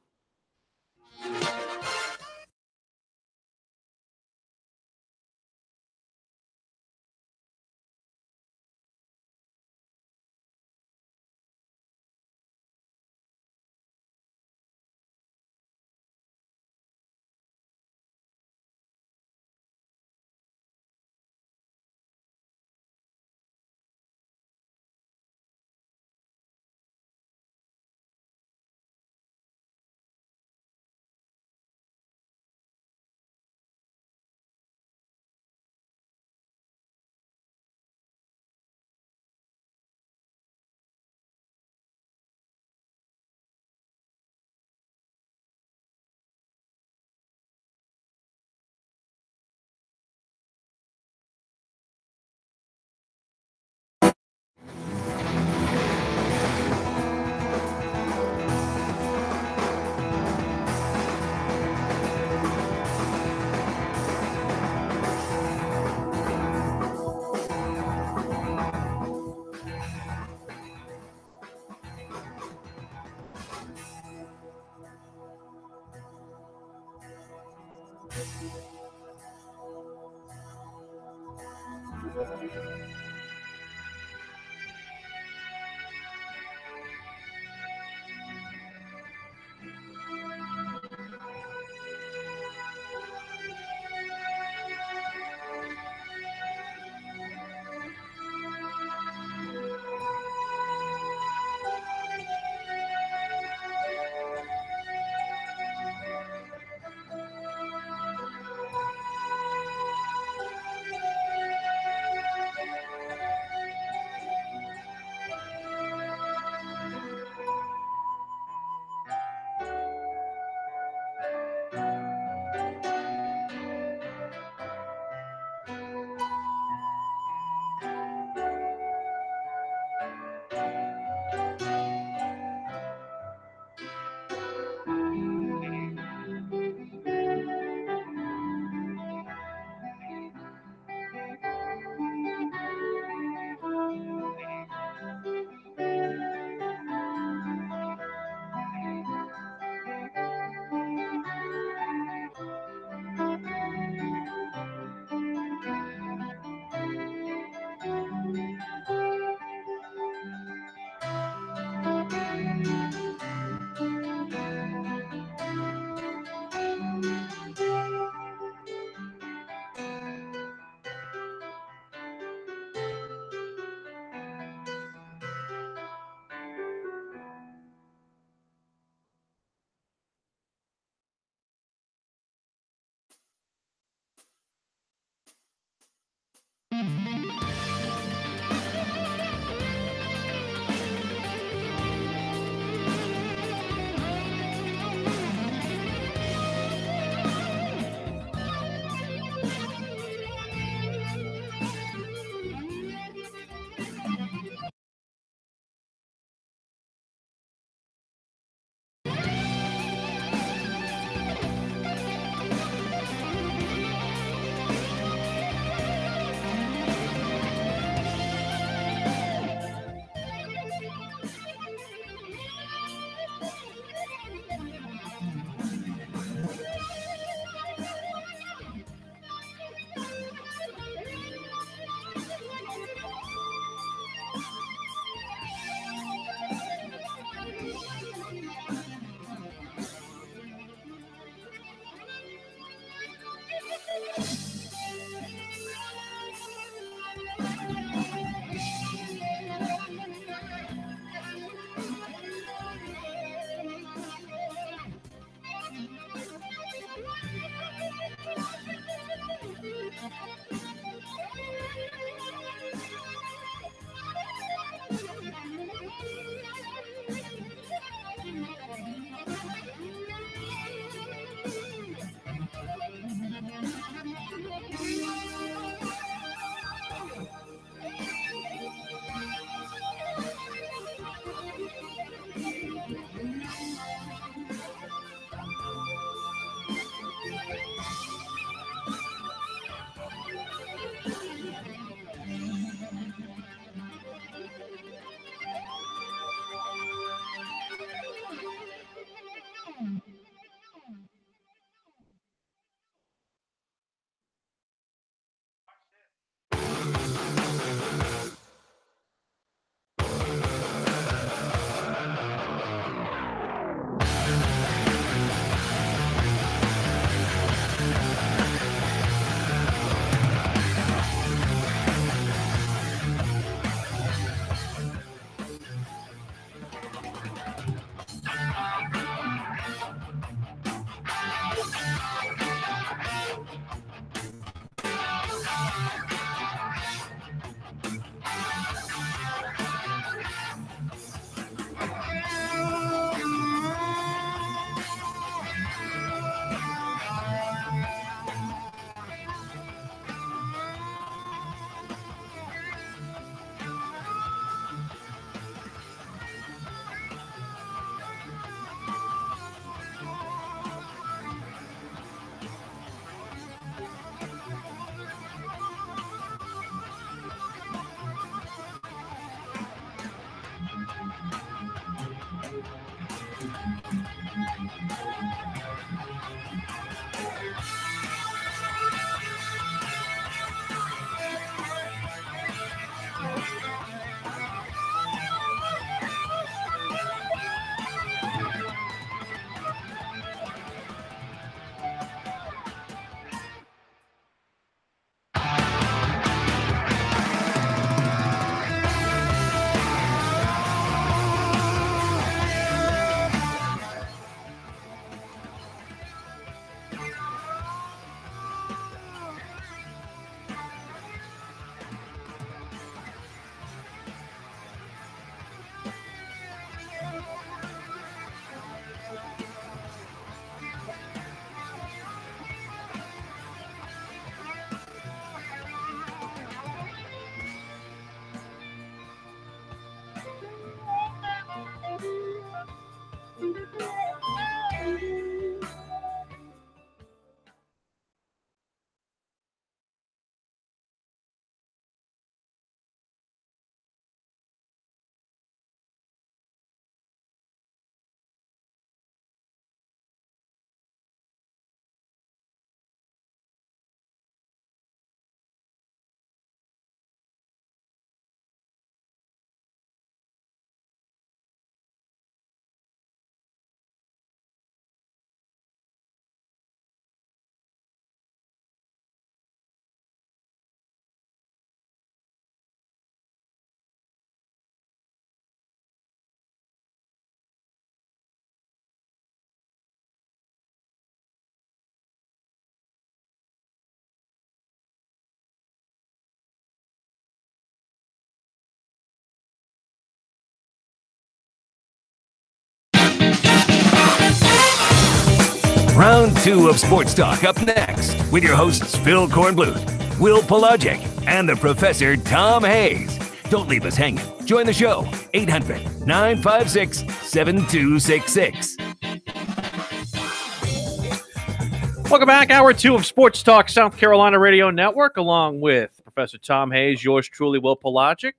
Speaker 1: Round 2 of Sports Talk up next with your hosts Phil Kornbluth, Will Pelagic, and the Professor Tom Hayes. Don't leave us hanging. Join the show, 800-956-7266.
Speaker 2: Welcome back. Hour 2 of Sports Talk South Carolina Radio Network, along with Professor Tom Hayes, yours truly, Will Pelagic,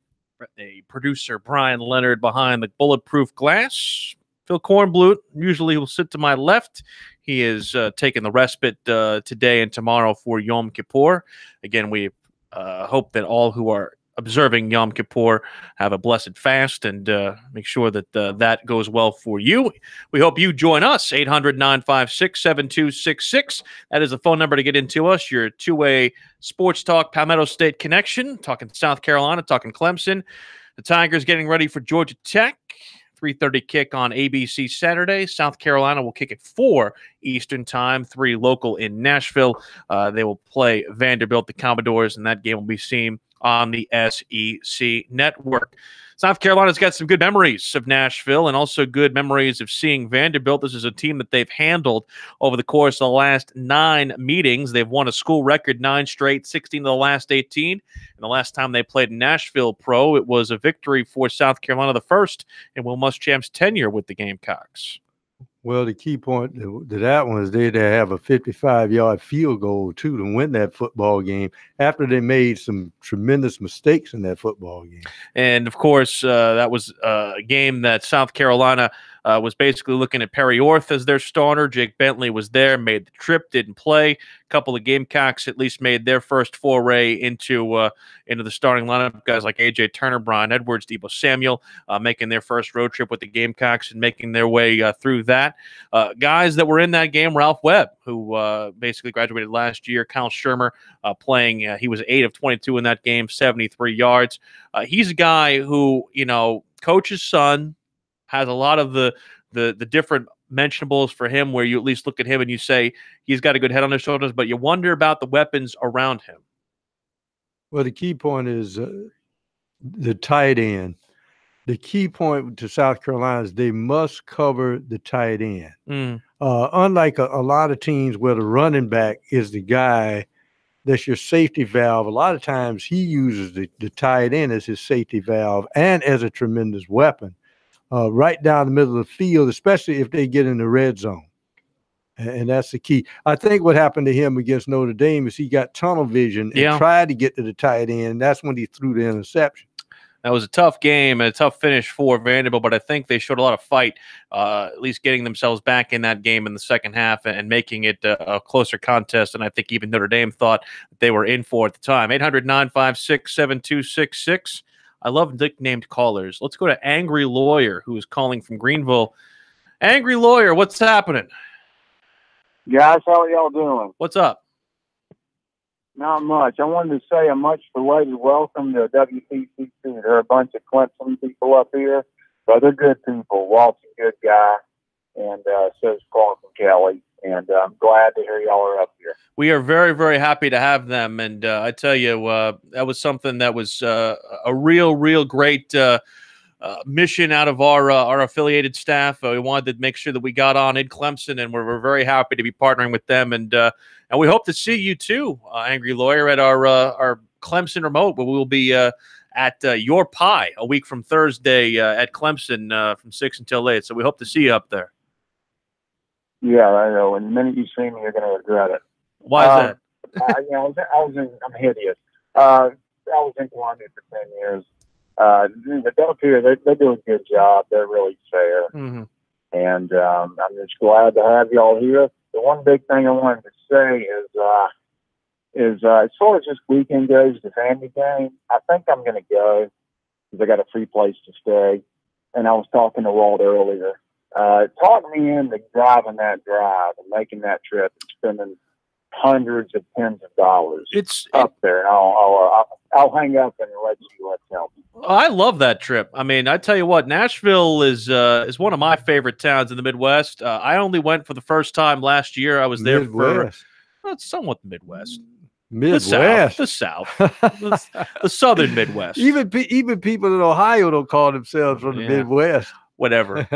Speaker 2: the producer Brian Leonard behind the bulletproof glass. Phil Kornbluth usually will sit to my left. He is taking the respite today and tomorrow for Yom Kippur. Again, we hope that all who are observing Yom Kippur have a blessed fast, and make sure that that goes well for you. We hope you join us, 800-956-7266. That is the phone number to get into us, your two-way Sports Talk Palmetto State connection, talking South Carolina, talking Clemson. The Tigers getting ready for Georgia Tech. 3:30 kick on ABC Saturday. South Carolina will kick at 4 Eastern Time, 3 local in Nashville. They will play Vanderbilt, the Commodores, and that game will be seen on the SEC Network. South Carolina's got some good memories of Nashville and also good memories of seeing Vanderbilt. This is a team that they've handled over the course of the last 9 meetings. They've won a school record 9 straight, 16 of the last 18. And the last time they played Nashville Pro, it was a victory for South Carolina, the first in Will Muschamp's tenure with the Gamecocks.
Speaker 3: Well, the key point to that one is they have a 55-yard field goal, too, to win that football game after they made some tremendous mistakes in that football game.
Speaker 2: And, of course, that was a game that South Carolina was basically looking at Perry Orth as their starter. Jake Bentley was there, made the trip, didn't play. A couple of Gamecocks at least made their first foray into the starting lineup. Guys like A.J. Turner, Brian Edwards, Deebo Samuel making their first road trip with the Gamecocks and making their way through that. Guys that were in that game, Ralph Webb, who basically graduated last year, Kyle Shermer playing. He was 8 of 22 in that game, 73 yards. He's a guy who, coach's son, has a lot of the different mentionables for him where you at least look at him and you say he's got a good head on his shoulders, but you wonder about the weapons around him.
Speaker 3: Well, the key point is the tight end. The key point to South Carolina is they must cover the tight end. Unlike a lot of teams where the running back is the guy that's your safety valve, a lot of times he uses the tight end as his safety valve and as a tremendous weapon. Right down the middle of the field, especially if they get in the red zone. And that's the key. I think what happened to him against Notre Dame is he got tunnel vision and tried to get to the tight end. That's when he threw the interception.
Speaker 2: That was a tough game and a tough finish for Vanderbilt, but I think they showed a lot of fight, at least getting themselves back in that game in the second half and making it a closer contest. And I think even Notre Dame thought that they were in for at the time. 800-956-7266. I love nicknamed callers. Let's go to Angry Lawyer, who is calling from Greenville. Angry Lawyer, what's happening?
Speaker 14: Guys, how are y'all doing?
Speaker 2: What's up?
Speaker 14: Not much. I wanted to say a much belated welcome to WPCC. There are a bunch of Clemson people up here, but they're good people. Walt's a good guy, and so is Paul from Kelly. And I'm glad to hear y'all are up here.
Speaker 2: We are very, very happy to have them. And I tell you, that was something that was a real great mission out of our affiliated staff. We wanted to make sure that we got on in Clemson, and we're very happy to be partnering with them. And we hope to see you too, Angry Lawyer, at our Clemson remote, where we'll be at Your Pie a week from Thursday at Clemson from 6 until 8. So we hope to see you up there.
Speaker 14: Yeah, I know. And the minute you see me, you're going to regret it.
Speaker 2: Why is that?
Speaker 14: I'm hideous. I was in Columbia for 10 years. But up here, they do a good job. They're really fair.
Speaker 2: Mm-hmm.
Speaker 14: And I'm just glad to have y'all here. The one big thing I wanted to say is as far as this weekend goes, the family game, I think I'm going to go because I got a free place to stay. And I was talking to Walt earlier. Talk me into driving that drive and making that trip and spending hundreds of tens of dollars.
Speaker 2: It's
Speaker 14: up there, and I'll hang up and let you tell me.
Speaker 2: I love that trip. I mean, I tell you what, Nashville is one of my favorite towns in the Midwest. I only went for the first time last year. I was there for it's somewhat the Midwest.
Speaker 3: Midwest,
Speaker 2: the South, the Southern Midwest.
Speaker 3: Even people in Ohio don't call themselves from the Midwest.
Speaker 2: Whatever.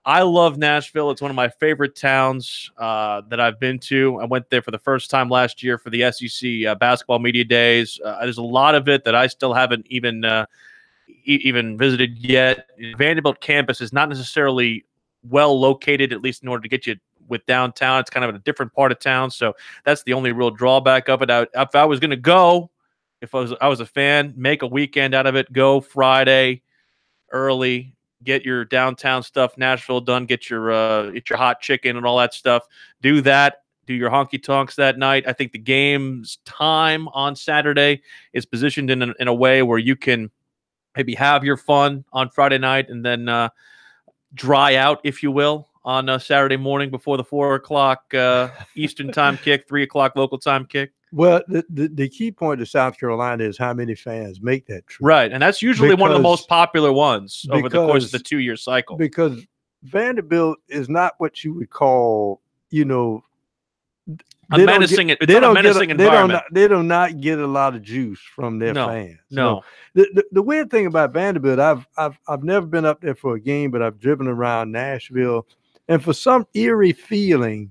Speaker 2: I love Nashville. It's one of my favorite towns that I've been to. I went there for the first time last year for the SEC basketball media days. There's a lot of it that I still haven't even visited yet. Vanderbilt campus is not necessarily well located, at least in order to get you with downtown. It's kind of in a different part of town, so that's the only real drawback of it. If I was going to go, if I was a fan, make a weekend out of it. Go Friday early, get your downtown stuff, Nashville done. Get your hot chicken and all that stuff. Do that. Do your honky tonks that night. I think the game's time on Saturday is positioned in a way where you can maybe have your fun on Friday night and then dry out, if you will, on Saturday morning before the 4 o'clock Eastern time kick, 3 o'clock local time kick.
Speaker 3: Well, the key point of South Carolina is how many fans make that trip.
Speaker 2: Right, and that's usually one of the most popular ones over the course of the 2-year cycle.
Speaker 3: Because Vanderbilt is not what you would call,
Speaker 2: a menacing environment.
Speaker 3: They do not get a lot of juice from their fans.
Speaker 2: No.
Speaker 3: The weird thing about Vanderbilt, I've never been up there for a game, but I've driven around Nashville, and for some eerie feeling,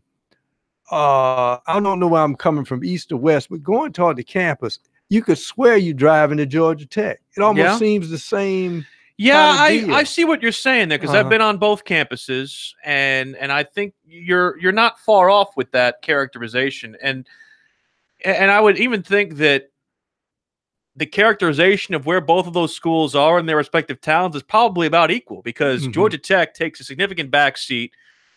Speaker 3: I don't know where I'm coming from, east or west, but going toward the campus, you could swear you're driving to Georgia Tech. It almost seems the same.
Speaker 2: Yeah, I see what you're saying there, because I've been on both campuses, and I think you're not far off with that characterization. And I would even think that the characterization of where both of those schools are in their respective towns is probably about equal, because Georgia Tech takes a significant backseat,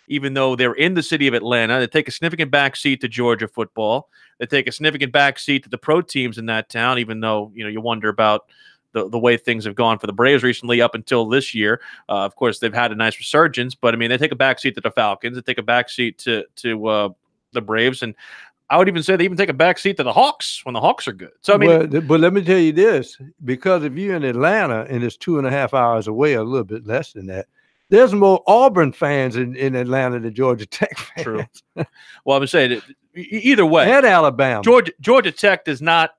Speaker 2: even though they're in the city of Atlanta. They take a significant backseat to Georgia football. They take a significant backseat to the pro teams in that town, even though you wonder about the way things have gone for the Braves recently up until this year. Of course, they've had a nice resurgence, but I mean, they take a backseat to the Falcons. They take a backseat to the Braves, and I would even say they even take a backseat to the Hawks when the Hawks are good. So I mean,
Speaker 3: but let me tell you this: because if you're in Atlanta and it's 2.5 hours away, a little bit less than that, there's more Auburn fans in Atlanta than Georgia Tech fans.
Speaker 2: True. Well, I'm saying either way,
Speaker 3: and Alabama,
Speaker 2: Georgia Tech does not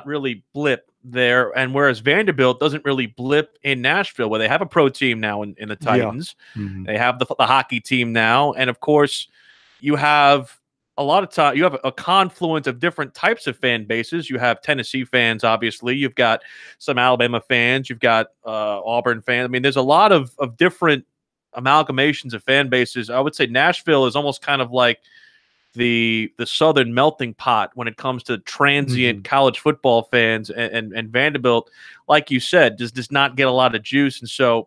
Speaker 2: really blip there, and whereas Vanderbilt doesn't really blip in Nashville, where they have a pro team now in the Titans. They have the hockey team now, and of course, you have a lot of time. You have a confluence of different types of fan bases. You have Tennessee fans, obviously. You've got some Alabama fans. You've got Auburn fans. I mean, there's a lot of different amalgamations of fan bases. I would say Nashville is almost kind of like the southern melting pot when it comes to transient college football fans, and Vanderbilt, like you said, does not get a lot of juice, and so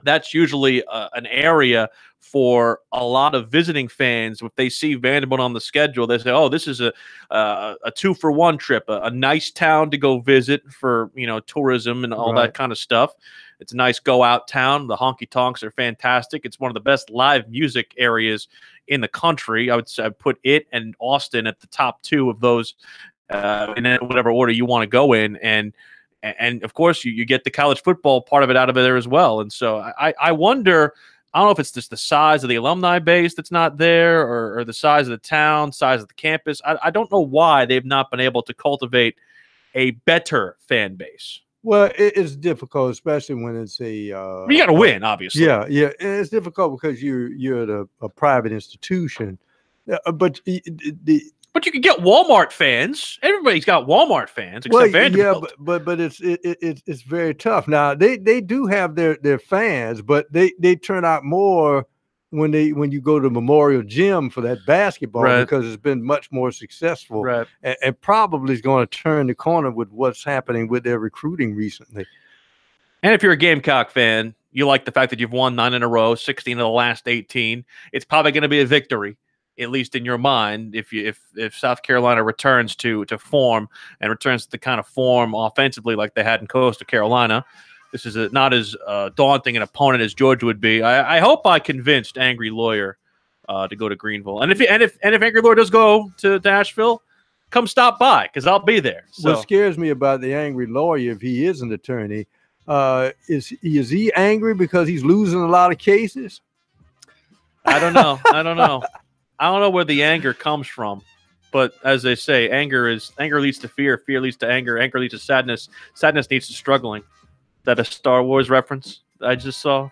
Speaker 2: that's usually an area for a lot of visiting fans. If they see Vanderbilt on the schedule, they say, "Oh, this is a 2-for-1 trip, a nice town to go visit for tourism and all that kind of stuff." It's a nice go out town. The honky tonks are fantastic. It's one of the best live music areas in the country. I would say I'd put it and Austin at the top 2 of those, in whatever order you want to go in. And of course, you get the college football part of it out of there as well. And so I wonder, I don't know if it's just the size of the alumni base that's not there, or the size of the town, size of the campus. I don't know why they've not been able to cultivate a better fan base.
Speaker 3: Well, it's difficult, especially when it's
Speaker 2: you got to win, obviously.
Speaker 3: Yeah. It's difficult because you're at a private institution, but
Speaker 2: But you can get Walmart fans. Everybody's got Walmart fans except Vanderbilt.
Speaker 3: Yeah, but it's very tough. Now they do have their fans, but they turn out more when you go to Memorial Gym for that basketball, because it's been much more successful, and probably is going to turn the corner with what's happening with their recruiting recently.
Speaker 2: And if you're a Gamecock fan, you like the fact that you've won 9 in a row, 16 of the last 18. It's probably going to be a victory, at least in your mind, if South Carolina returns to form and returns to the kind of form offensively like they had in Coastal Carolina. This is not as daunting an opponent as Georgia would be. I hope I convinced Angry Lawyer to go to Greenville, and if Angry Lawyer does go to Asheville, come stop by, because I'll be there. So.
Speaker 3: What scares me about the Angry Lawyer, if he is an attorney, is he angry because he's losing a lot of cases?
Speaker 2: I don't know. I don't know where the anger comes from, but as they say, anger leads to fear, fear leads to anger leads to sadness leads to struggling. Is that a Star Wars reference that I just saw?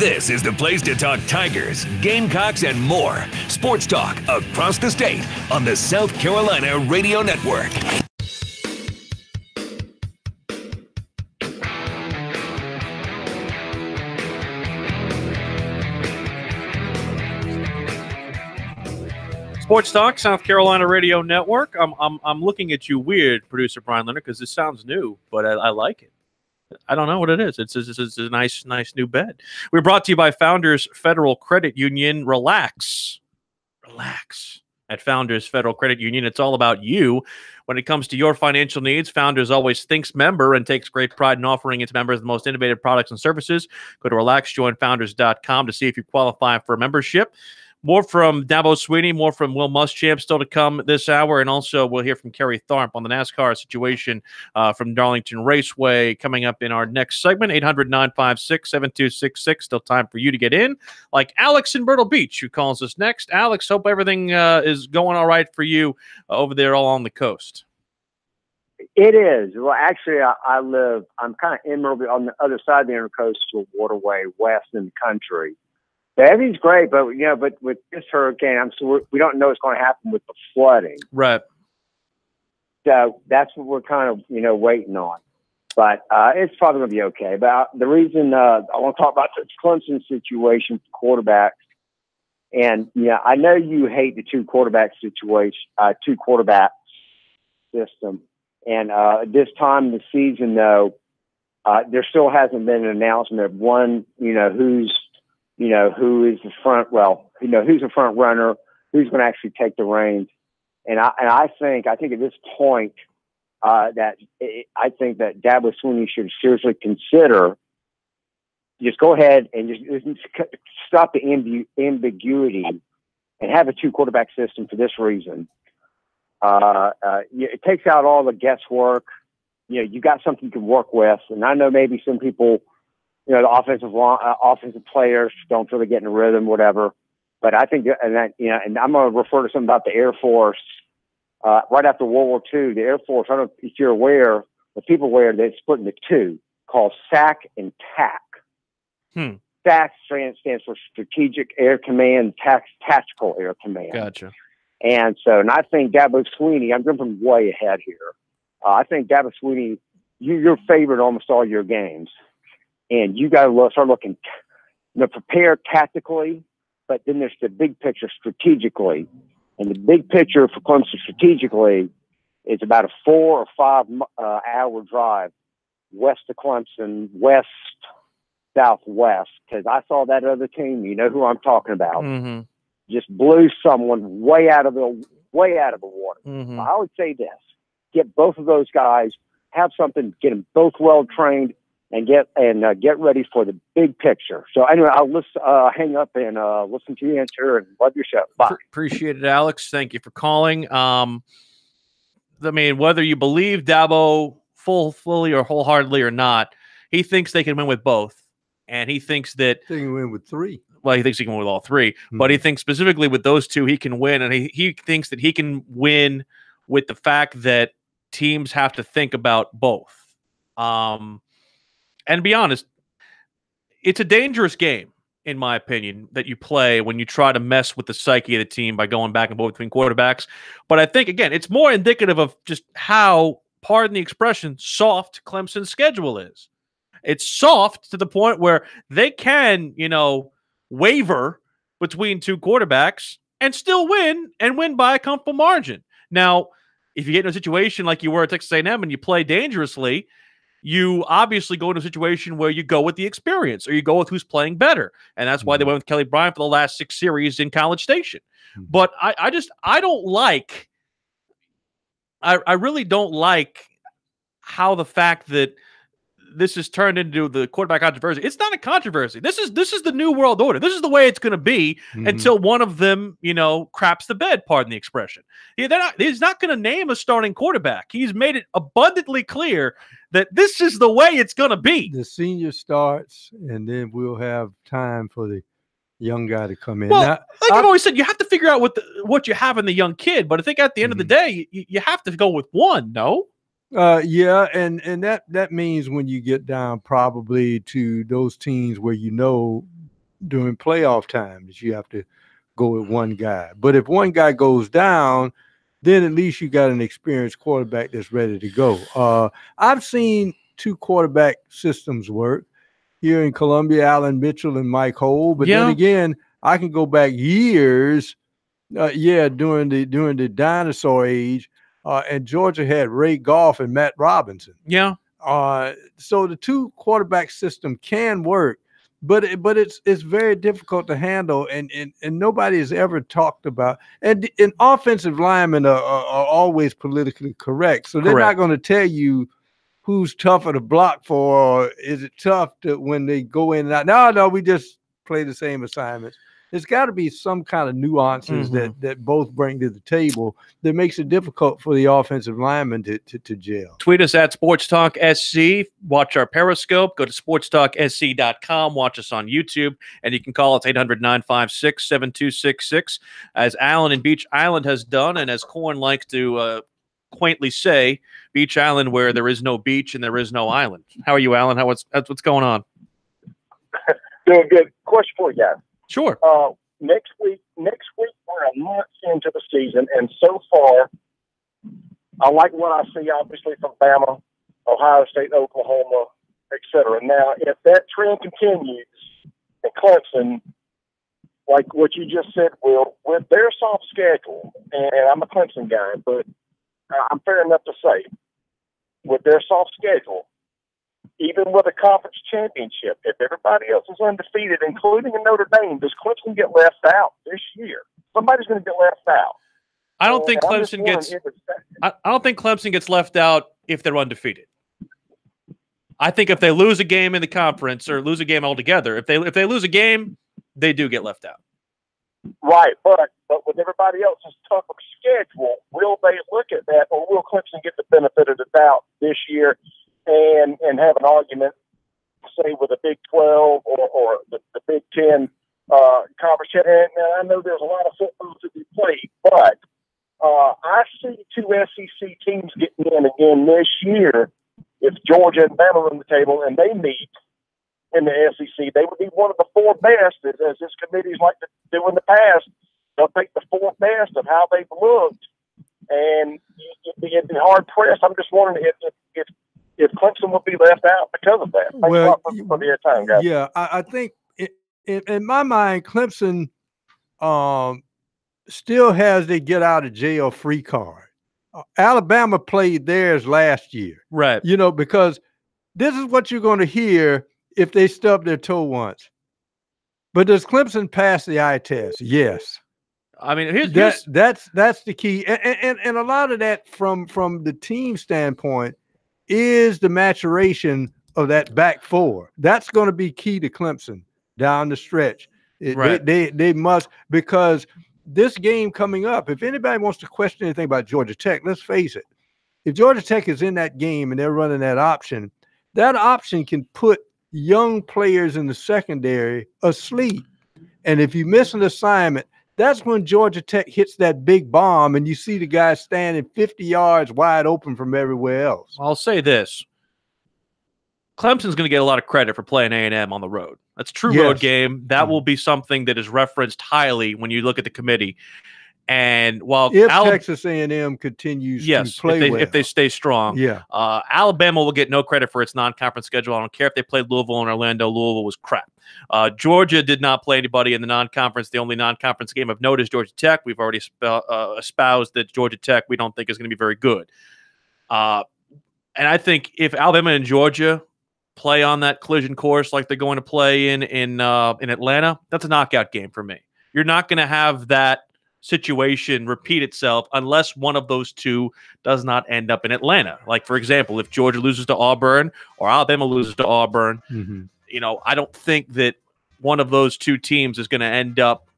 Speaker 1: This is the place to talk Tigers, Gamecocks, and more. Sports talk across the state on the South Carolina Radio Network.
Speaker 2: Sports Talk, South Carolina Radio Network. I'm looking at you weird, producer Brian Leonard, because this sounds new, but I like it. I don't know what it is. It's a nice new bed. We're brought to you by Founders Federal Credit Union. Relax at Founders Federal Credit Union. It's all about you. When it comes to your financial needs, Founders always thinks member and takes great pride in offering its members the most innovative products and services. Go to relaxjoinfounders.com to see if you qualify for a membership. More from Dabo Swinney, more from Will Muschamp still to come this hour. And also we'll hear from Kerry Tharp on the NASCAR situation from Darlington Raceway coming up in our next segment, 800-956-7266. Still time for you to get in, like Alex in Myrtle Beach, who calls us next. Alex, hope everything is going all right for you over there all on the coast.
Speaker 15: It is. Well, actually, I'm kind of in Myrtle Beach on the other side of the Intercoastal Waterway, west in the country. Everything's great, but but with this hurricane, we don't know what's going to happen with the flooding.
Speaker 2: Right.
Speaker 15: So that's what we're kind of waiting on. But it's probably going to be okay. But the reason I want to talk about the Clemson situation for quarterbacks, and I know you hate the two quarterback system, and this time of the season though, there still hasn't been an announcement of one, who is the front, who's the front runner, who's going to actually take the reins. And I think at this point, I think that Dabo Swinney should seriously consider just go ahead and just stop the ambiguity and have a two quarterback system for this reason. It takes out all the guesswork. You got something you can work with. And I know maybe some people, the offensive players don't really get in a rhythm, whatever. But I think, and I'm going to refer to something about the Air Force. Right after World War II, the Air Force, I don't know if you're aware, but people aware they split into two, called SAC and TAC. SAC stands for Strategic Air Command, TAC, Tactical Air Command.
Speaker 2: Gotcha.
Speaker 15: And I think Dabo Swinney, I'm jumping way ahead here. I think Dabo Swinney, you're favored almost all your games. And you got to start looking, prepare tactically, but then there's the big picture strategically. And the big picture for Clemson strategically is about a 4 or 5 hour drive west of Clemson, southwest. Because I saw that other team, you know who I'm talking about, just blew someone way out of the water. I would say this: get both of those guys, have something, get them both well trained, and get ready for the big picture. So anyway, I'll hang up and listen to you answer and love your show. Bye.
Speaker 2: Appreciate it, Alex. Thank you for calling. Whether you believe Dabo fully or wholeheartedly or not, he thinks they can win with both, and he thinks that
Speaker 3: they can win with 3.
Speaker 2: Well, he thinks he can win with all 3, but he thinks specifically with those 2 he can win, and he thinks that he can win with the fact that teams have to think about both. And be honest, it's a dangerous game, in my opinion, that you play when you try to mess with the psyche of the team by going back and forth between quarterbacks. But I think, again, it's more indicative of just how, pardon the expression, soft Clemson's schedule is. It's soft to the point where they can, waver between 2 quarterbacks and still win, and win by a comfortable margin. Now, if you get in a situation like you were at Texas A&M and you play dangerously, you obviously go into a situation where you go with the experience, or you go with who's playing better. And that's why they went with Kelly Bryant for the last 6 series in College Station. But I really don't like how the fact that this has turned into the quarterback controversy. It's not a controversy. This is the new world order. This is the way it's going to be until one of them, craps the bed, pardon the expression. He's not going to name a starting quarterback. He's made it abundantly clear that this is the way it's going to be.
Speaker 3: The senior starts, and then we'll have time for the young guy to come in.
Speaker 2: Well,
Speaker 3: now,
Speaker 2: I've always said, you have to figure out what you have in the young kid. But I think at the end of the day, you have to go with one, no?
Speaker 3: Yeah, and that means when you get down probably to those teams where during playoff times you have to go with one guy. But if one guy goes down, then at least you got an experienced quarterback that's ready to go. I've seen 2 quarterback systems work here in Columbia, Allen Mitchell and Mike Hole. But then again, I can go back years, during the dinosaur age. And Georgia had Ray Goff and Matt Robinson.
Speaker 2: Yeah.
Speaker 3: So the 2 quarterback system can work, but it's very difficult to handle, and nobody has ever talked about. And offensive linemen are always politically correct, so they're not going to tell you who's tougher to block for, or is it tough when they go in and out. No, we just play the same assignments. There's got to be some kind of nuances that both bring to the table that makes it difficult for the offensive lineman to gel.
Speaker 2: Tweet us at SportsTalkSC. Watch our Periscope. Go to SportsTalkSC.com. Watch us on YouTube. And you can call us 800-956-7266. As Alan in Beach Island has done, and as Corn likes to quaintly say, Beach Island where there is no beach and there is no island. How are you, Alan? What's going on?
Speaker 16: Doing good. Question for you guys.
Speaker 2: Sure.
Speaker 16: Next week we're a month into the season, and so far, I like what I see, obviously, from Bama, Ohio State, Oklahoma, etc. Now, if that trend continues in Clemson, like what you just said, Will, with their soft schedule, and I'm a Clemson guy, but I'm fair enough to say, with their soft schedule, even with a conference championship, if everybody else is undefeated, including in Notre Dame, does Clemson get left out this year? Somebody's going to get left out.
Speaker 2: I don't think Clemson gets. I don't think Clemson gets left out if they're undefeated. I think if they lose a game in the conference or lose a game altogether, if they lose a game, they do get left out.
Speaker 16: Right, but with everybody else's tougher schedule, will they look at that, or will Clemson get the benefit of the doubt this year and have an argument, say, with the Big 12 or the Big 10 conference? And I know there's a lot of football to be played, but I see two SEC teams getting in again this year. If Georgia and Bama are on the table and they meet in the SEC, they would be one of the four best, as this committee's like to do in the past. They'll take the four best of how they've looked, and it'd be hard pressed. I'm just wondering if Clemson would be left out because of that. Thanks a lot for the time, guys.
Speaker 3: Yeah, I think in my mind, Clemson still has the get out of jail free card. Alabama played theirs last year.
Speaker 2: Right.
Speaker 3: You know, because this is what you're going to hear if they stub their toe once. But does Clemson pass the eye test? Yes.
Speaker 2: I mean,
Speaker 3: that's the key. And a lot of that from the team standpoint is the maturation of that back four. That's going to be key to Clemson down the stretch.
Speaker 2: Right.
Speaker 3: They must, because this game coming up, if anybody wants to question anything about Georgia Tech, let's face it. If Georgia Tech is in that game and they're running that option can put young players in the secondary asleep. And if you miss an assignment, that's when Georgia Tech hits that big bomb and you see the guy standing 50 yards wide open from everywhere else.
Speaker 2: I'll say this. Clemson's going to get a lot of credit for playing A&M on the road. That's a true road game. That will be something that is referenced highly when you look at the committee. And while
Speaker 3: Texas A&M continues to play well,
Speaker 2: if they stay strong, Alabama will get no credit for its non-conference schedule. I don't care if they played Louisville and Orlando. Louisville was crap. Georgia did not play anybody in the non-conference. The only non-conference game of note is Georgia Tech. We've already espoused that Georgia Tech we don't think is going to be very good. And I think if Alabama and Georgia play on that collision course like they're going to play in Atlanta, that's a knockout game for me. You're not going to have that situation repeat itself unless one of those two does not end up in Atlanta. Like, for example, if Georgia loses to Auburn or Alabama loses to Auburn, I don't think that one of those two teams is going to end up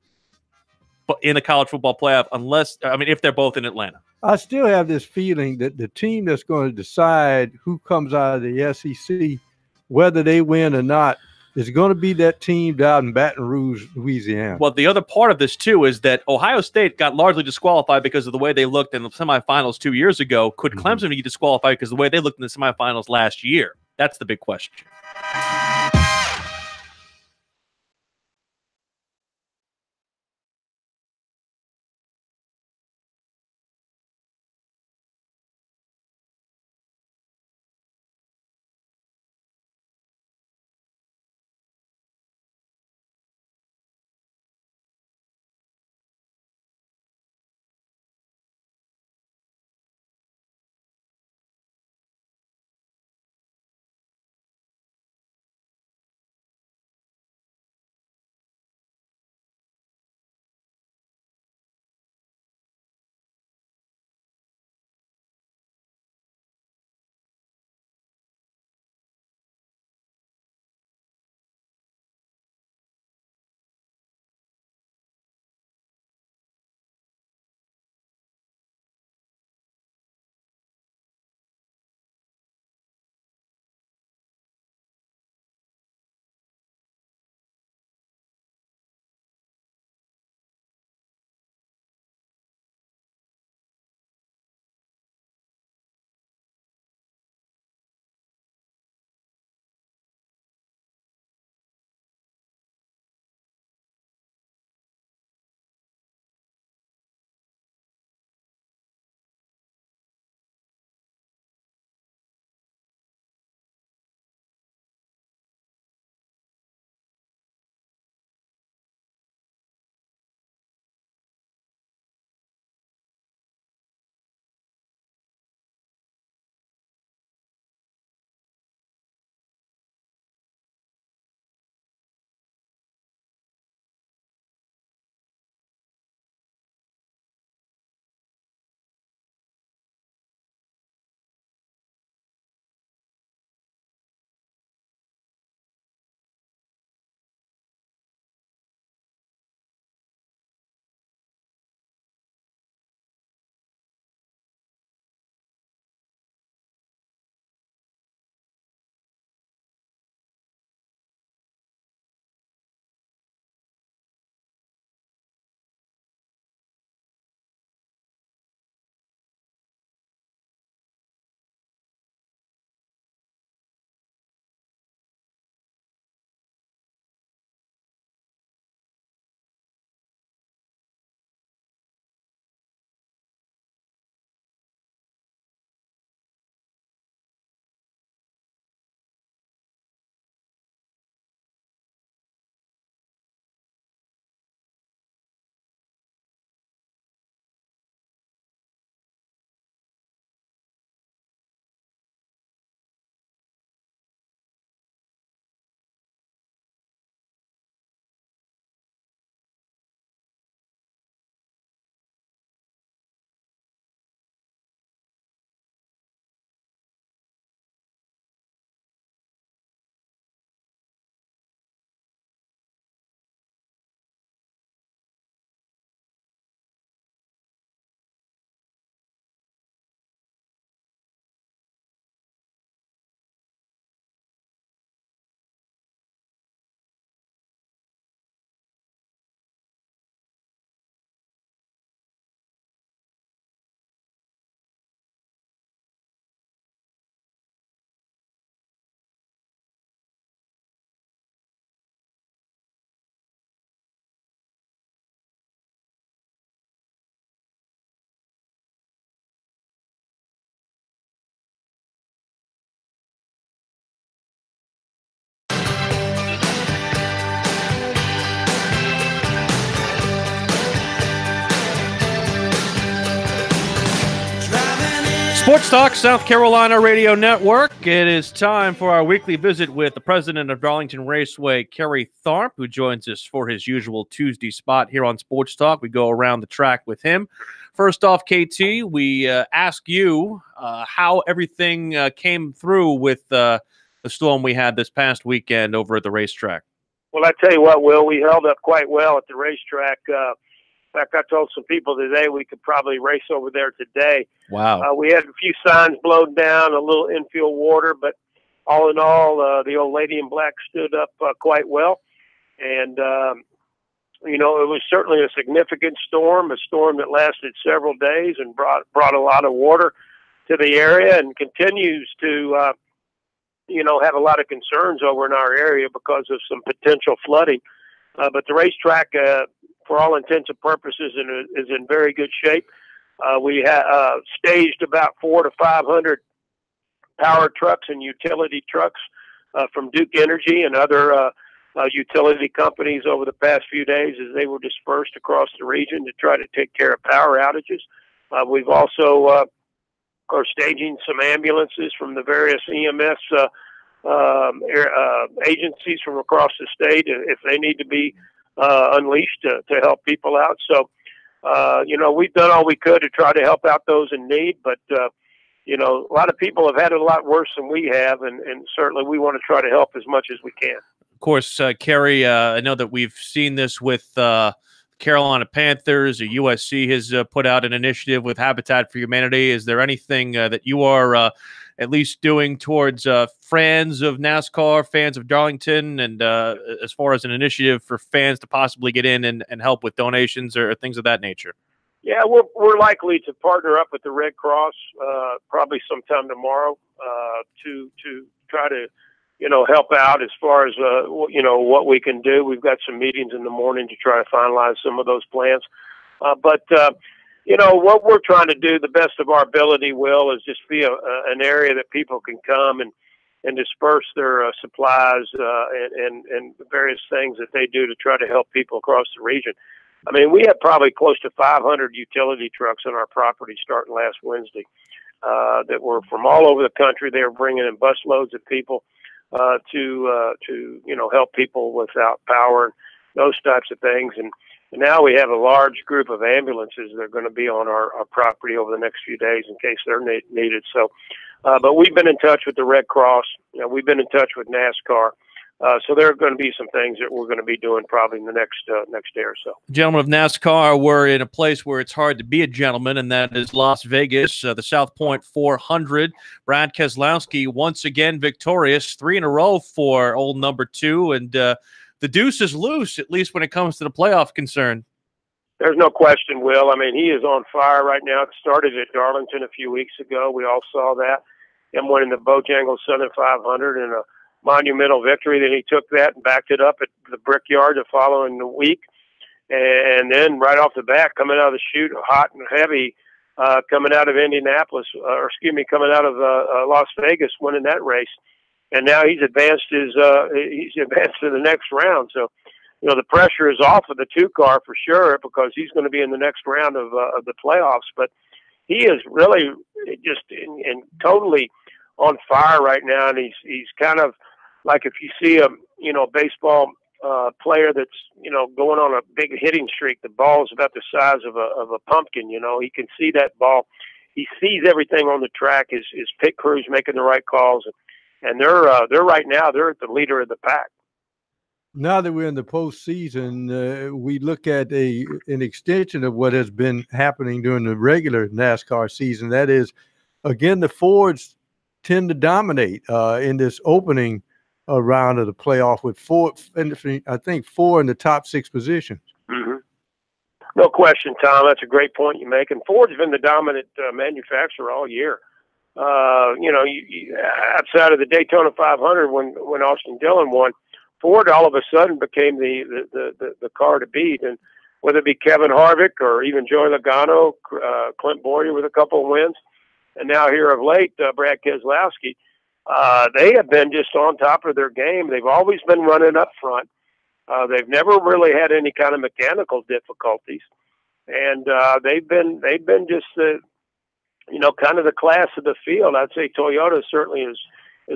Speaker 2: in the college football playoff if they're both in Atlanta.
Speaker 3: I still have this feeling that the team that's going to decide who comes out of the SEC, whether they win or not, is going to be that team down in Baton Rouge, Louisiana.
Speaker 2: Well, the other part of this, too, is that Ohio State got largely disqualified because of the way they looked in the semifinals 2 years ago. Could Clemson be disqualified because of the way they looked in the semifinals last year? That's the big question. Sports Talk South Carolina Radio Network. It is time for our weekly visit with the president of Darlington Raceway, Kerry Tharp, who joins us for his usual Tuesday spot here on Sports Talk. We go around the track with him. First off, KT, we ask you how everything came through with the storm we had this past weekend over at the racetrack.
Speaker 17: Well, I tell you what, Will, we held up quite well at the racetrack. In fact, I told some people today we could probably race over there today.
Speaker 2: Wow.
Speaker 17: We had a few signs blown down, a little infield water, but all in all, the old lady in black stood up quite well. And, you know, it was certainly a significant storm, a storm that lasted several days and brought a lot of water to the area and continues to, you know, have a lot of concerns over in our area because of some potential flooding. But the racetrack, for all intents and purposes, is in very good shape. We staged about 400 to 500 power trucks and utility trucks from Duke Energy and other utility companies over the past few days as they were dispersed across the region to try to take care of power outages. We've also are staging some ambulances from the various EMS agencies from across the state if they need to be unleashed to help people out. So, you know, we've done all we could to try to help out those in need, but, you know, a lot of people have had it a lot worse than we have, and certainly we want to try to help as much as we can.
Speaker 2: Of course, Kerry, I know that we've seen this with Carolina Panthers, or USC has put out an initiative with Habitat for Humanity. Is there anything that you are at least doing towards fans of NASCAR, fans of Darlington, and as far as an initiative for fans to possibly get in and help with donations or things of that nature?
Speaker 17: Yeah, we're likely to partner up with the Red Cross probably sometime tomorrow to try to, you know, help out as far as, you know, what we can do. We've got some meetings in the morning to try to finalize some of those plans. But you know, what we're trying to do the best of our ability, Will, is just be an area that people can come and disperse their supplies and various things that they do to try to help people across the region. I mean, we had probably close to 500 utility trucks on our property starting last Wednesday that were from all over the country. They were bringing in bus loads of people to you know, help people without power and those types of things. And now we have a large group of ambulances that are going to be on our property over the next few days in case they're needed. So, but we've been in touch with the Red Cross. You know, we've been in touch with NASCAR. So there are going to be some things that we're going to be doing probably in the next day or so.
Speaker 2: Gentlemen of NASCAR, we're in a place where it's hard to be a gentleman, and that is Las Vegas, the South Point 400. Brad Keselowski once again victorious, 3 in a row for old number 2, and the deuce is loose, at least when it comes to the playoff concern.
Speaker 17: There's no question, Will. I mean, he is on fire right now. It started at Darlington a few weeks ago. We all saw that. Him winning the Bojangles Southern 500 and a monumental victory. Then he took that and backed it up at the Brickyard the following week. And then right off the bat, coming out of the chute, hot and heavy, coming out of Indianapolis, coming out of Las Vegas, winning that race. And now he's advanced to the next round. So, you know, the pressure is off of the 2 car for sure because he's going to be in the next round of the playoffs. But he is really just in totally on fire right now, and he's kind of like if you see a baseball player that's going on a big hitting streak. The ball is about the size of a pumpkin. You know, he can see that ball. He sees everything on the track. His pit crew's making the right calls, and they're right now they're the leader of the pack.
Speaker 3: Now that we're in the postseason, we look at an extension of what has been happening during the regular NASCAR season. That is, again, the Fords tend to dominate in this opening round of the playoff with 4 in the top 6 positions.
Speaker 17: Mm-hmm. No question, Tom. That's a great point you make. And Ford's been the dominant manufacturer all year. Outside of the Daytona 500 when Austin Dillon won, Ford all of a sudden became the car to beat. And whether it be Kevin Harvick or even Joey Logano, Clint Bowyer with a couple of wins, and now here of late, Brad Keselowski, they have been just on top of their game. They've always been running up front. They've never really had any kind of mechanical difficulties, and they've been just kind of the class of the field. I'd say Toyota certainly is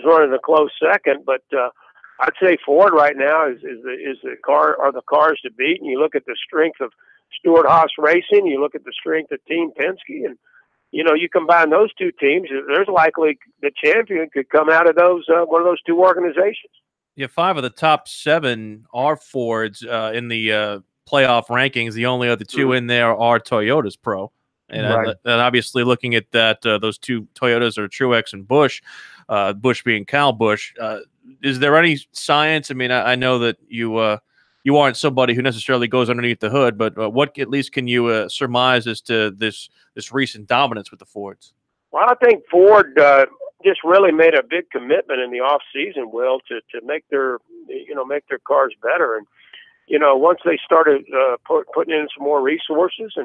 Speaker 17: running a close second, but I'd say Ford right now is the cars to beat. And you look at the strength of Stewart-Haas Racing, you look at the strength of Team Penske, and you combine those two teams, there's likely the champion could come out of those one of those two organizations.
Speaker 2: Yeah, 5 of the top 7 are Fords in the playoff rankings. The only other 2 in there are Toyotas, Pro. And,
Speaker 17: Right.
Speaker 2: and obviously looking at that, those 2 Toyotas are Truex and Busch, Busch being Kyle Busch. Is there any science? I mean, I know that you aren't somebody who necessarily goes underneath the hood, but what at least can you surmise as to this recent dominance with the Fords?
Speaker 17: Well, I think Ford just really made a big commitment in the off season, Will, to make their cars better. And once they started putting in some more resources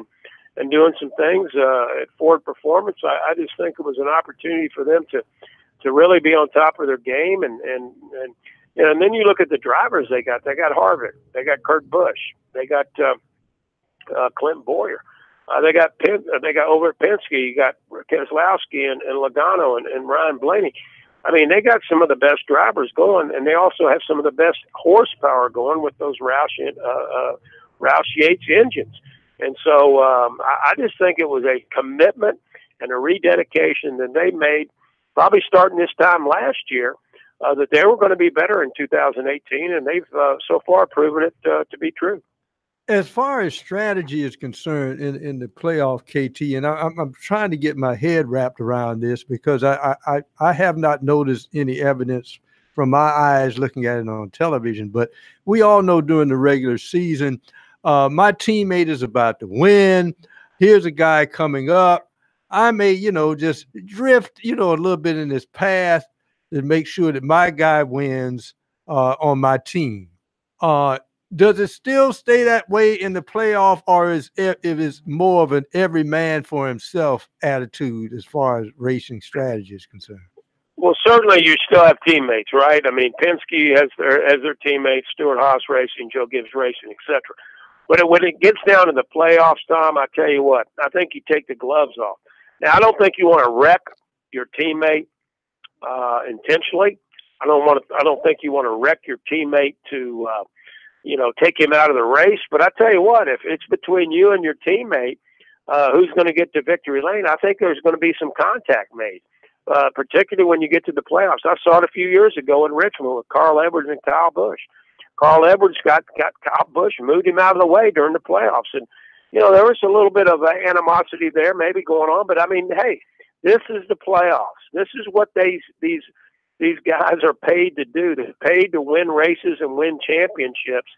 Speaker 17: and doing some things at Ford Performance, I just think it was an opportunity for them to really be on top of their game. And then you look at the drivers they got. They got Harvick, they got Kurt Busch, they got Clint Boyer. They got over at Penske, you got Keselowski and Logano and Ryan Blaney. I mean, they got some of the best drivers going, and they also have some of the best horsepower going with those Roush Yates engines. And so I just think it was a commitment and a rededication that they made, probably starting this time last year, that they were going to be better in 2018, and they've so far proven it to be true.
Speaker 3: As far as strategy is concerned in the playoff, KT, and I'm trying to get my head wrapped around this because I have not noticed any evidence from my eyes looking at it on television. But we all know during the regular season, my teammate is about to win. Here's a guy coming up. I may, just drift, a little bit in this path to make sure that my guy wins on my team. Does it still stay that way in the playoff, or is it more of an every man for himself attitude as far as racing strategy is concerned?
Speaker 17: Well, certainly you still have teammates, right? I mean, Penske has their teammates, Stewart-Haas Racing, Joe Gibbs Racing, etc. But when it gets down to the playoffs, Tom, I tell you what, I think you take the gloves off. Now, I don't think you want to wreck your teammate intentionally. I don't think you want to wreck your teammate to take him out of the race. But I tell you what, if it's between you and your teammate, who's going to get to victory lane, I think there's going to be some contact made, particularly when you get to the playoffs. I saw it a few years ago in Richmond with Carl Edwards and Kyle Busch. Carl Edwards got Kyle Busch, moved him out of the way during the playoffs. And, there was a little bit of animosity there maybe going on. But, I mean, hey, this is the playoffs. This is what these guys are paid to do. They're paid to win races and win championships.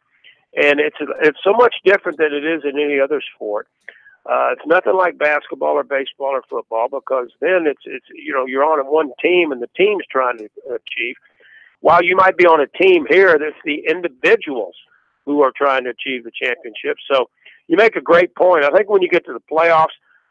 Speaker 17: And it's so much different than it is in any other sport. It's nothing like basketball or baseball or football, because then it's you're on one team and the team's trying to achieve. While you might be on a team here, there's the individuals who are trying to achieve the championship. So you make a great point. I think when you get to the playoffs,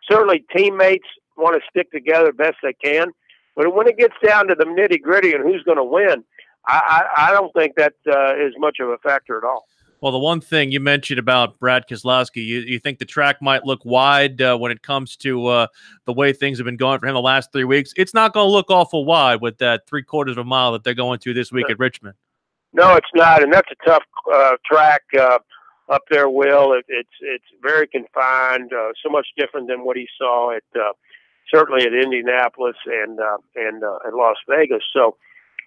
Speaker 17: certainly teammates want to stick together best they can. But when it gets down to the nitty gritty and who's going to win, I don't think that is much of a factor at all.
Speaker 2: Well, the one thing you mentioned about Brad Keselowski, you think the track might look wide when it comes to the way things have been going for him the last 3 weeks. It's not going to look awful wide with that 3/4 of a mile that they're going to this week at Richmond.
Speaker 17: No, it's not, and that's a tough track up there, Will. It's very confined, so much different than what he saw at certainly at Indianapolis and Las Vegas. So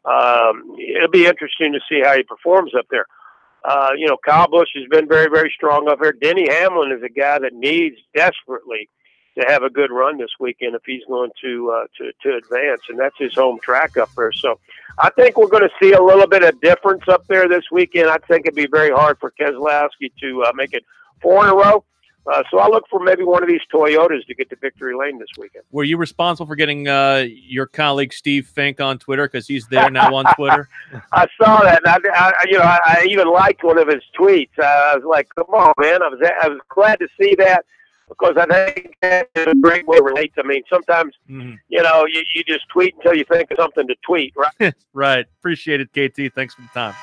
Speaker 17: it'll be interesting to see how he performs up there. Kyle Busch has been very, very strong up here. Denny Hamlin is a guy that needs desperately to have a good run this weekend if he's going to advance, and that's his home track up there. So I think we're going to see a little bit of difference up there this weekend. I think it'd be very hard for Keselowski to make it 4 in a row. So I look for maybe one of these Toyotas to get to victory lane this weekend.
Speaker 2: Were you responsible for getting your colleague Steve Fink on Twitter, because he's there now on Twitter?
Speaker 17: I saw that, and I even liked one of his tweets. I was like, "Come on, man!" I was glad to see that, because I think that's a great way to relate. I mean, sometimes you just tweet until you think of something to tweet, right?
Speaker 2: Right. Appreciate it, KT. Thanks for the time.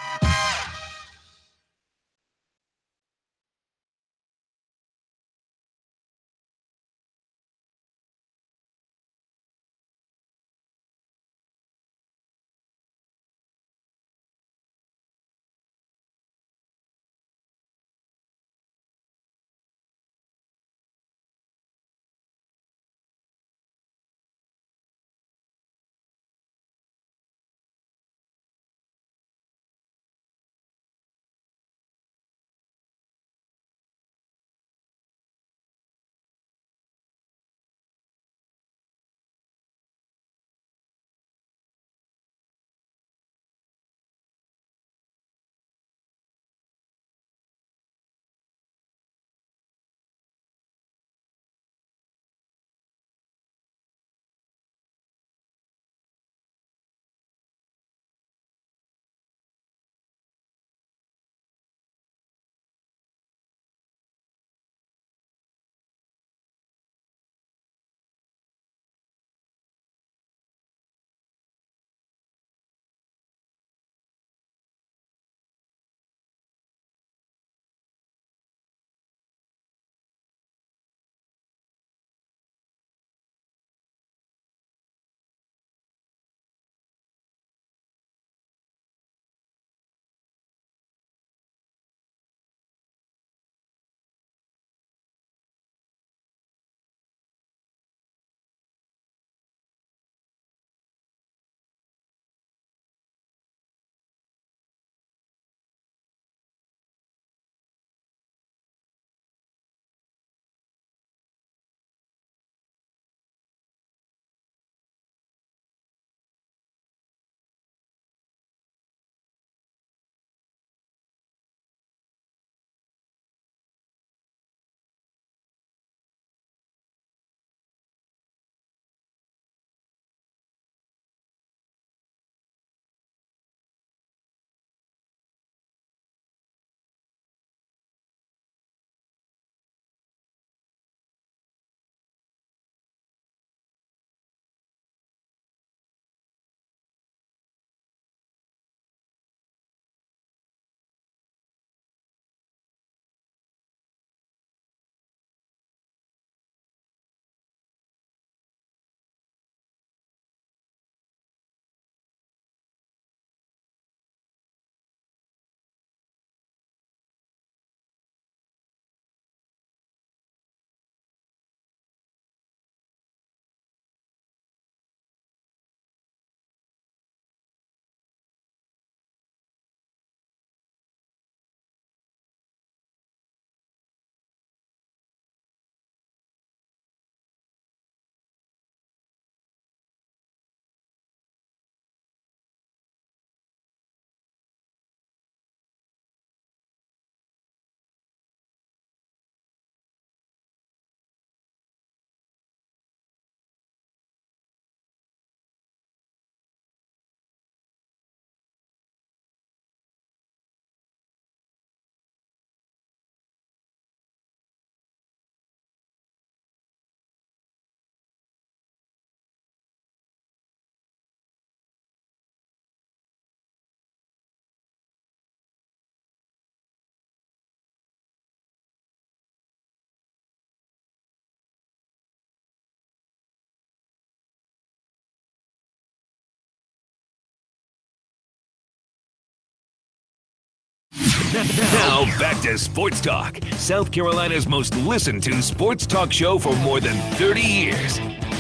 Speaker 1: Now back to Sports Talk, South Carolina's most listened to sports talk show for more than 30 years.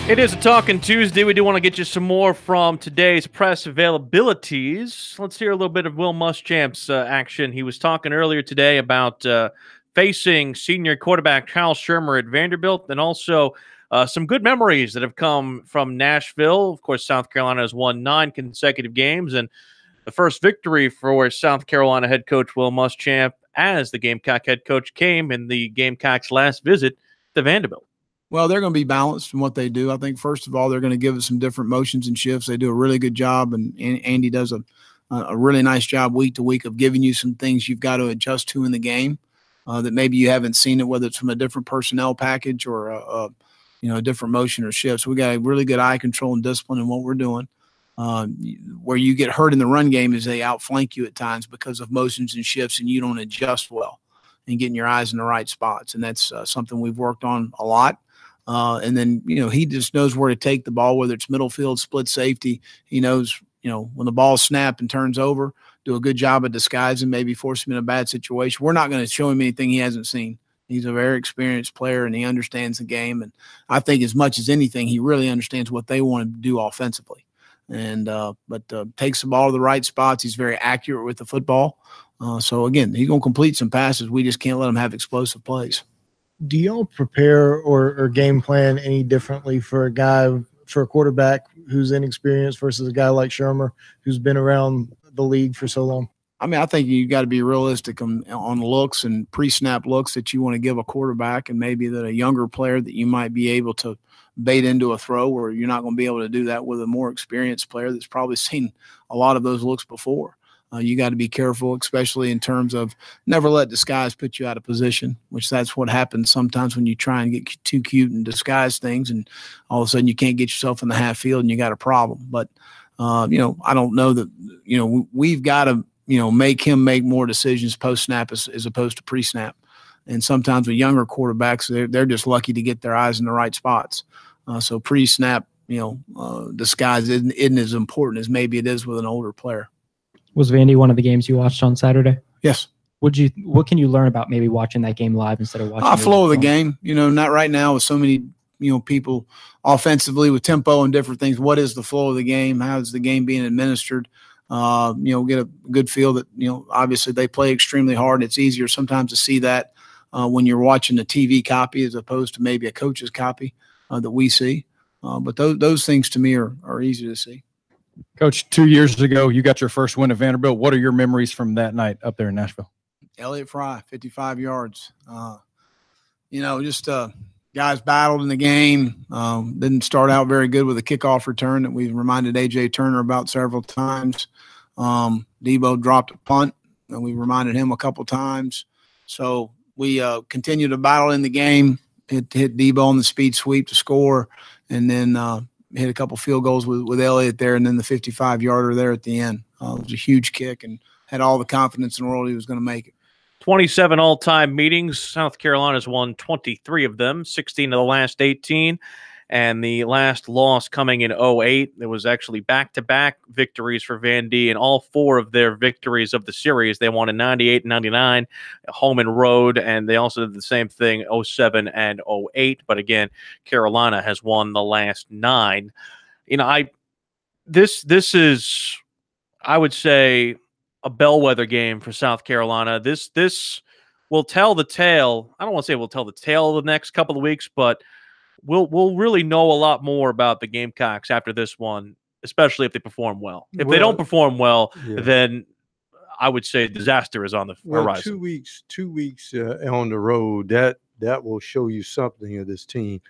Speaker 2: It is a Talking Tuesday. We do want to get you some more from today's press availabilities. Let's hear a little bit of Will Muschamp's action. He was talking earlier today about facing senior quarterback Kyle Shermer at Vanderbilt, and also some good memories that have come from Nashville. Of course, South Carolina has won 9 consecutive games, and the first victory for South Carolina head coach Will Muschamp as the Gamecock head coach came in the Gamecocks' last visit to Vanderbilt.
Speaker 4: Well, they're going to be balanced in what they do. I think, first of all, they're going to give us some different motions and shifts. They do a really good job, and Andy does a really nice job week to week of giving you some things you've got to adjust to in the game that maybe you haven't seen it, whether it's from a different personnel package or a different motion or shift. So we got a really good eye control and discipline in what we're doing. Where you get hurt in the run game is they outflank you at times because of motions and shifts, and you don't adjust well and getting your eyes in the right spots. And that's something we've worked on a lot. And then, he just knows where to take the ball, whether it's middle field, split safety. He knows, when the ball's snapped and turns over, do a good job of disguising, maybe force him in a bad situation. We're not going to show him anything he hasn't seen. He's a very experienced player, and he understands the game. And I think as much as anything, he really understands what they want to do offensively. And but takes the ball to the right spots. He's very accurate with the football. So, again, he's going to complete some passes. We just can't let him have explosive plays.
Speaker 18: Do y'all prepare or game plan any differently for a quarterback who's inexperienced versus a guy like Shermer who's been around the league for so long?
Speaker 4: I mean, I think you got to be realistic on looks and pre-snap looks that you want to give a quarterback, and maybe that a younger player that you might be able to bait into a throw, where you're not going to be able to do that with a more experienced player that's probably seen a lot of those looks before. You got to be careful, especially in terms of never let disguise put you out of position, which that's what happens sometimes when you try and get too cute and disguise things, and all of a sudden you can't get yourself in the half field and you got a problem. But, I don't know that, we've got to, make him make more decisions post-snap as opposed to pre-snap. And sometimes with younger quarterbacks, they're just lucky to get their eyes in the right spots. So pre-snap, disguise isn't as important as maybe it is with an older player.
Speaker 19: Was Vandy one of the games you watched on Saturday?
Speaker 4: Yes.
Speaker 19: What can you learn about maybe watching that game live instead of watching
Speaker 4: flow of the game? Not right now with so many people offensively with tempo and different things. What is the flow of the game? How is the game being administered? Get a good feel that obviously they play extremely hard. It's easier sometimes to see that when you're watching the TV copy as opposed to maybe a coach's copy that we see. But those things to me are easy to see.
Speaker 20: Coach, 2 years ago, you got your first win at Vanderbilt. What are your memories from that night up there in Nashville?
Speaker 4: Elliott Fry, 55 yards. Guys battled in the game. Didn't start out very good with a kickoff return that we've reminded A.J. Turner about several times. Debo dropped a punt, and we reminded him a couple times. So we continued to battle in the game, hit Debo on the speed sweep to score, and then hit a couple field goals with Elliott there, and then the 55-yarder there at the end. It was a huge kick, and had all the confidence in the world he was going to make it.
Speaker 2: 27 all-time meetings. South Carolina's won 23 of them, 16 of the last 18. And the last loss coming in 2008. There was actually back-to-back victories for Vandy, and all 4 of their victories of the series. They won in 98 and 99, home and road, and they also did the same thing 2007 and 2008. But again, Carolina has won the last 9. This is, I would say, a bellwether game for South Carolina. This will tell the tale. I don't want to say we'll tell the tale of the next couple of weeks, but we'll really know a lot more about the Gamecocks after this one, especially if they perform well. If they don't perform well, then I would say disaster is on the horizon.
Speaker 3: 2 weeks on the road, that will show you something of this team.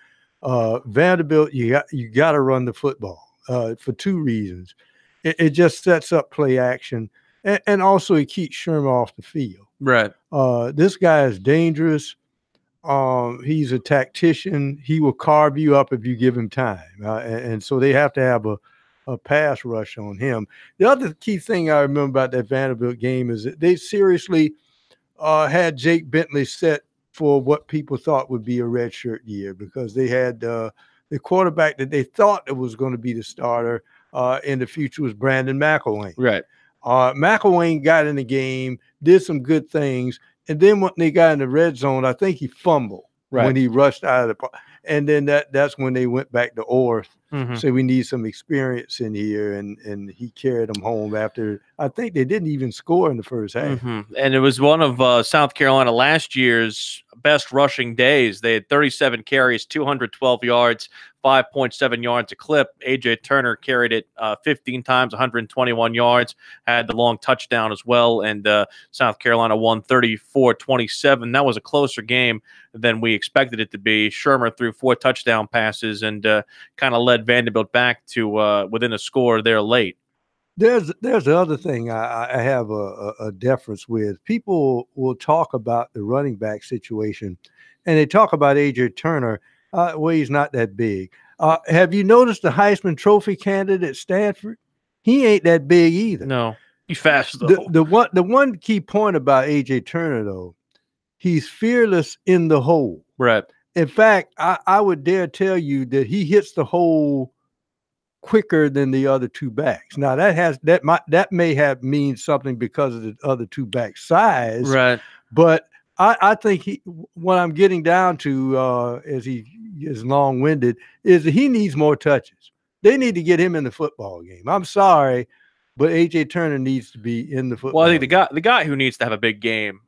Speaker 3: Vanderbilt, you got to run the football for 2 reasons. It just sets up play action, and also it keeps Shermer off the field.
Speaker 2: Right.
Speaker 3: This guy is dangerous. He's a tactician. He will carve you up if you give him time. And so they have to have a pass rush on him. The other key thing I remember about that Vanderbilt game is that they seriously had Jake Bentley set for what people thought would be a redshirt year, because they had the quarterback that they thought that was going to be the starter in the future was Brandon McElwain.
Speaker 2: Right.
Speaker 3: McElwain got in the game, did some good things, and then when they got in the red zone, I think he fumbled when he rushed out of the and then that's when they went back to Orth. So we need some experience in here, and he carried them home after I think they didn't even score in the first half.
Speaker 2: And it was one of South Carolina last year's best rushing days. They had 37 carries, 212 yards, 5.7 yards a clip. A.J. Turner carried it 15 times, 121 yards, had the long touchdown as well, and South Carolina won 34-27. That was a closer game than we expected it to be. Shermer threw 4 touchdown passes and kind of led Vanderbilt back to within a score there late.
Speaker 3: There's the other thing I have a deference with. People will talk about the running back situation, and they talk about A.J. Turner. Well, he's not that big. Have you noticed the Heisman Trophy candidate at Stanford? He ain't that big either.
Speaker 2: No, he's fast though.
Speaker 3: The one key point about A.J. Turner, though, he's fearless in the hole.
Speaker 2: Right.
Speaker 3: In fact, I would dare tell you that he hits the hole quicker than the other two backs. Now that may have means something because of the other two backs' size.
Speaker 2: Right.
Speaker 3: But I think what I'm getting down to as he is long-winded is that he needs more touches. They need to get him in the football game. I'm sorry, but A.J. Turner needs to be in the football.
Speaker 2: Well, I think the guy who needs to have a big game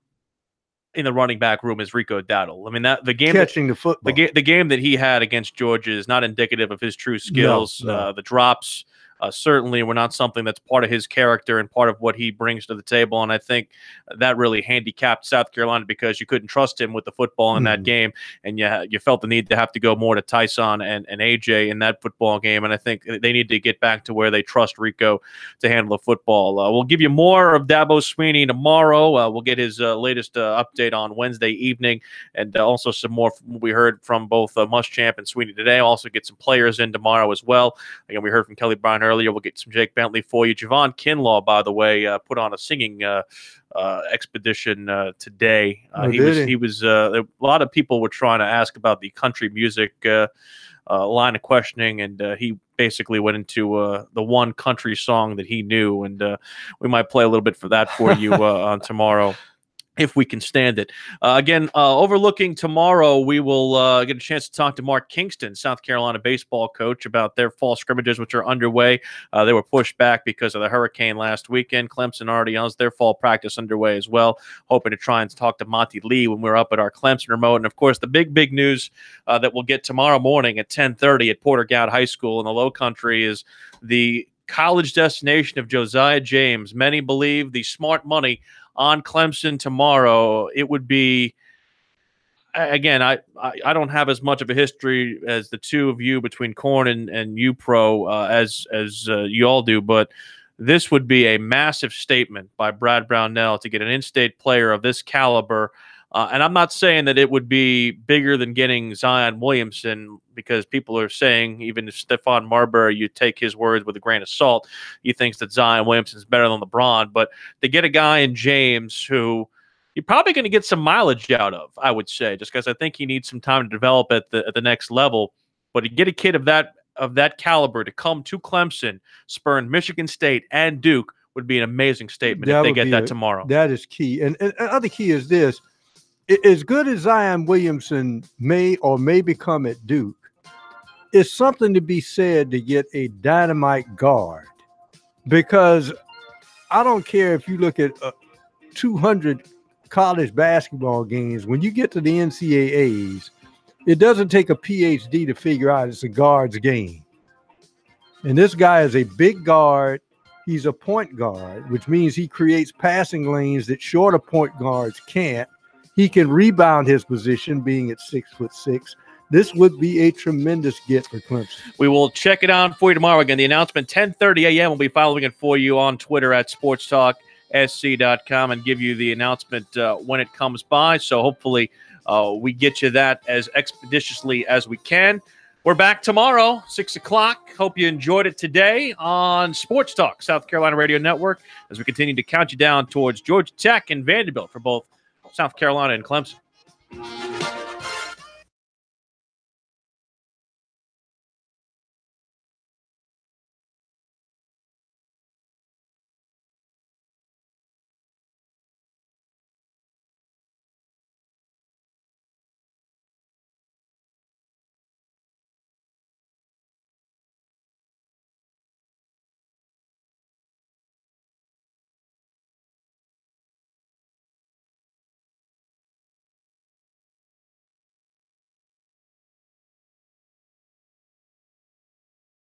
Speaker 2: in the running back room is Rico Dowdle. I mean, the game
Speaker 3: catching the football.
Speaker 2: The game that he had against Georgia is not indicative of his true skills.
Speaker 3: No.
Speaker 2: The drops certainly were not something that's part of his character and part of what he brings to the table. And I think that really handicapped South Carolina because you couldn't trust him with the football in that game. And you felt the need to have to go more to Tyson and AJ in that football game. And I think they need to get back to where they trust Rico to handle the football. We'll give you more of Dabo Swinney tomorrow. We'll get his latest update on Wednesday evening, and also some more from what we heard from both Muschamp and Swinney today. I'll also get some players in tomorrow as well. Again, we heard from Kelly Bryant earlier. We'll get some Jake Bentley for you. Javon Kinlaw, by the way, put on a singing expedition today. He was a lot of people were trying to ask about the country music line of questioning, and he basically went into the one country song that he knew, and we might play a little bit for that for you on tomorrow, if we can stand it. Again, overlooking tomorrow, we will get a chance to talk to Mark Kingston, South Carolina baseball coach, about their fall scrimmages, which are underway. They were pushed back because of the hurricane last weekend. Clemson already has their fall practice underway as well. Hoping to try and talk to Monty Lee when we're up at our Clemson remote. And, of course, the big news that we'll get tomorrow morning at 10:30 at Porter Gaud High School in the Low Country is the college destination of Josiah James. Many believe the smart money on Clemson tomorrow. It would be, again, I don't have as much of a history as the two of you between Corn and UPro as you all do, but this would be a massive statement by Brad Brownell to get an in-state player of this caliber. And I'm not saying that it would be bigger than getting Zion Williamson, because people are saying, even if Stephon Marbury, you take his words with a grain of salt, he thinks that Zion Williamson is better than LeBron. But to get a guy in James who you're probably going to get some mileage out of, I would say, just because I think he needs some time to develop at the next level. But to get a kid of that caliber to come to Clemson, spurn Michigan State and Duke, would be an amazing statement if they get that tomorrow.
Speaker 3: That is key. And other key is this. As good as Zion Williamson may become at Duke, it's something to be said to get a dynamite guard, because I don't care if you look at 200 college basketball games, when you get to the NCAAs, it doesn't take a PhD to figure out it's a guard's game. And this guy is a big guard. He's a point guard, which means he creates passing lanes that shorter point guards can't. He can rebound his position, being at 6'6". This would be a tremendous get for Clemson.
Speaker 2: We will check it out for you tomorrow. Again, the announcement, 10:30 a.m. We'll be following it for you on Twitter at SportsTalkSC.com and give you the announcement when it comes by. So hopefully we get you that as expeditiously as we can. We're back tomorrow, 6 o'clock. Hope you enjoyed it today on Sports Talk, South Carolina Radio Network, as we continue to count you down towards Georgia Tech and Vanderbilt for both South Carolina and Clemson.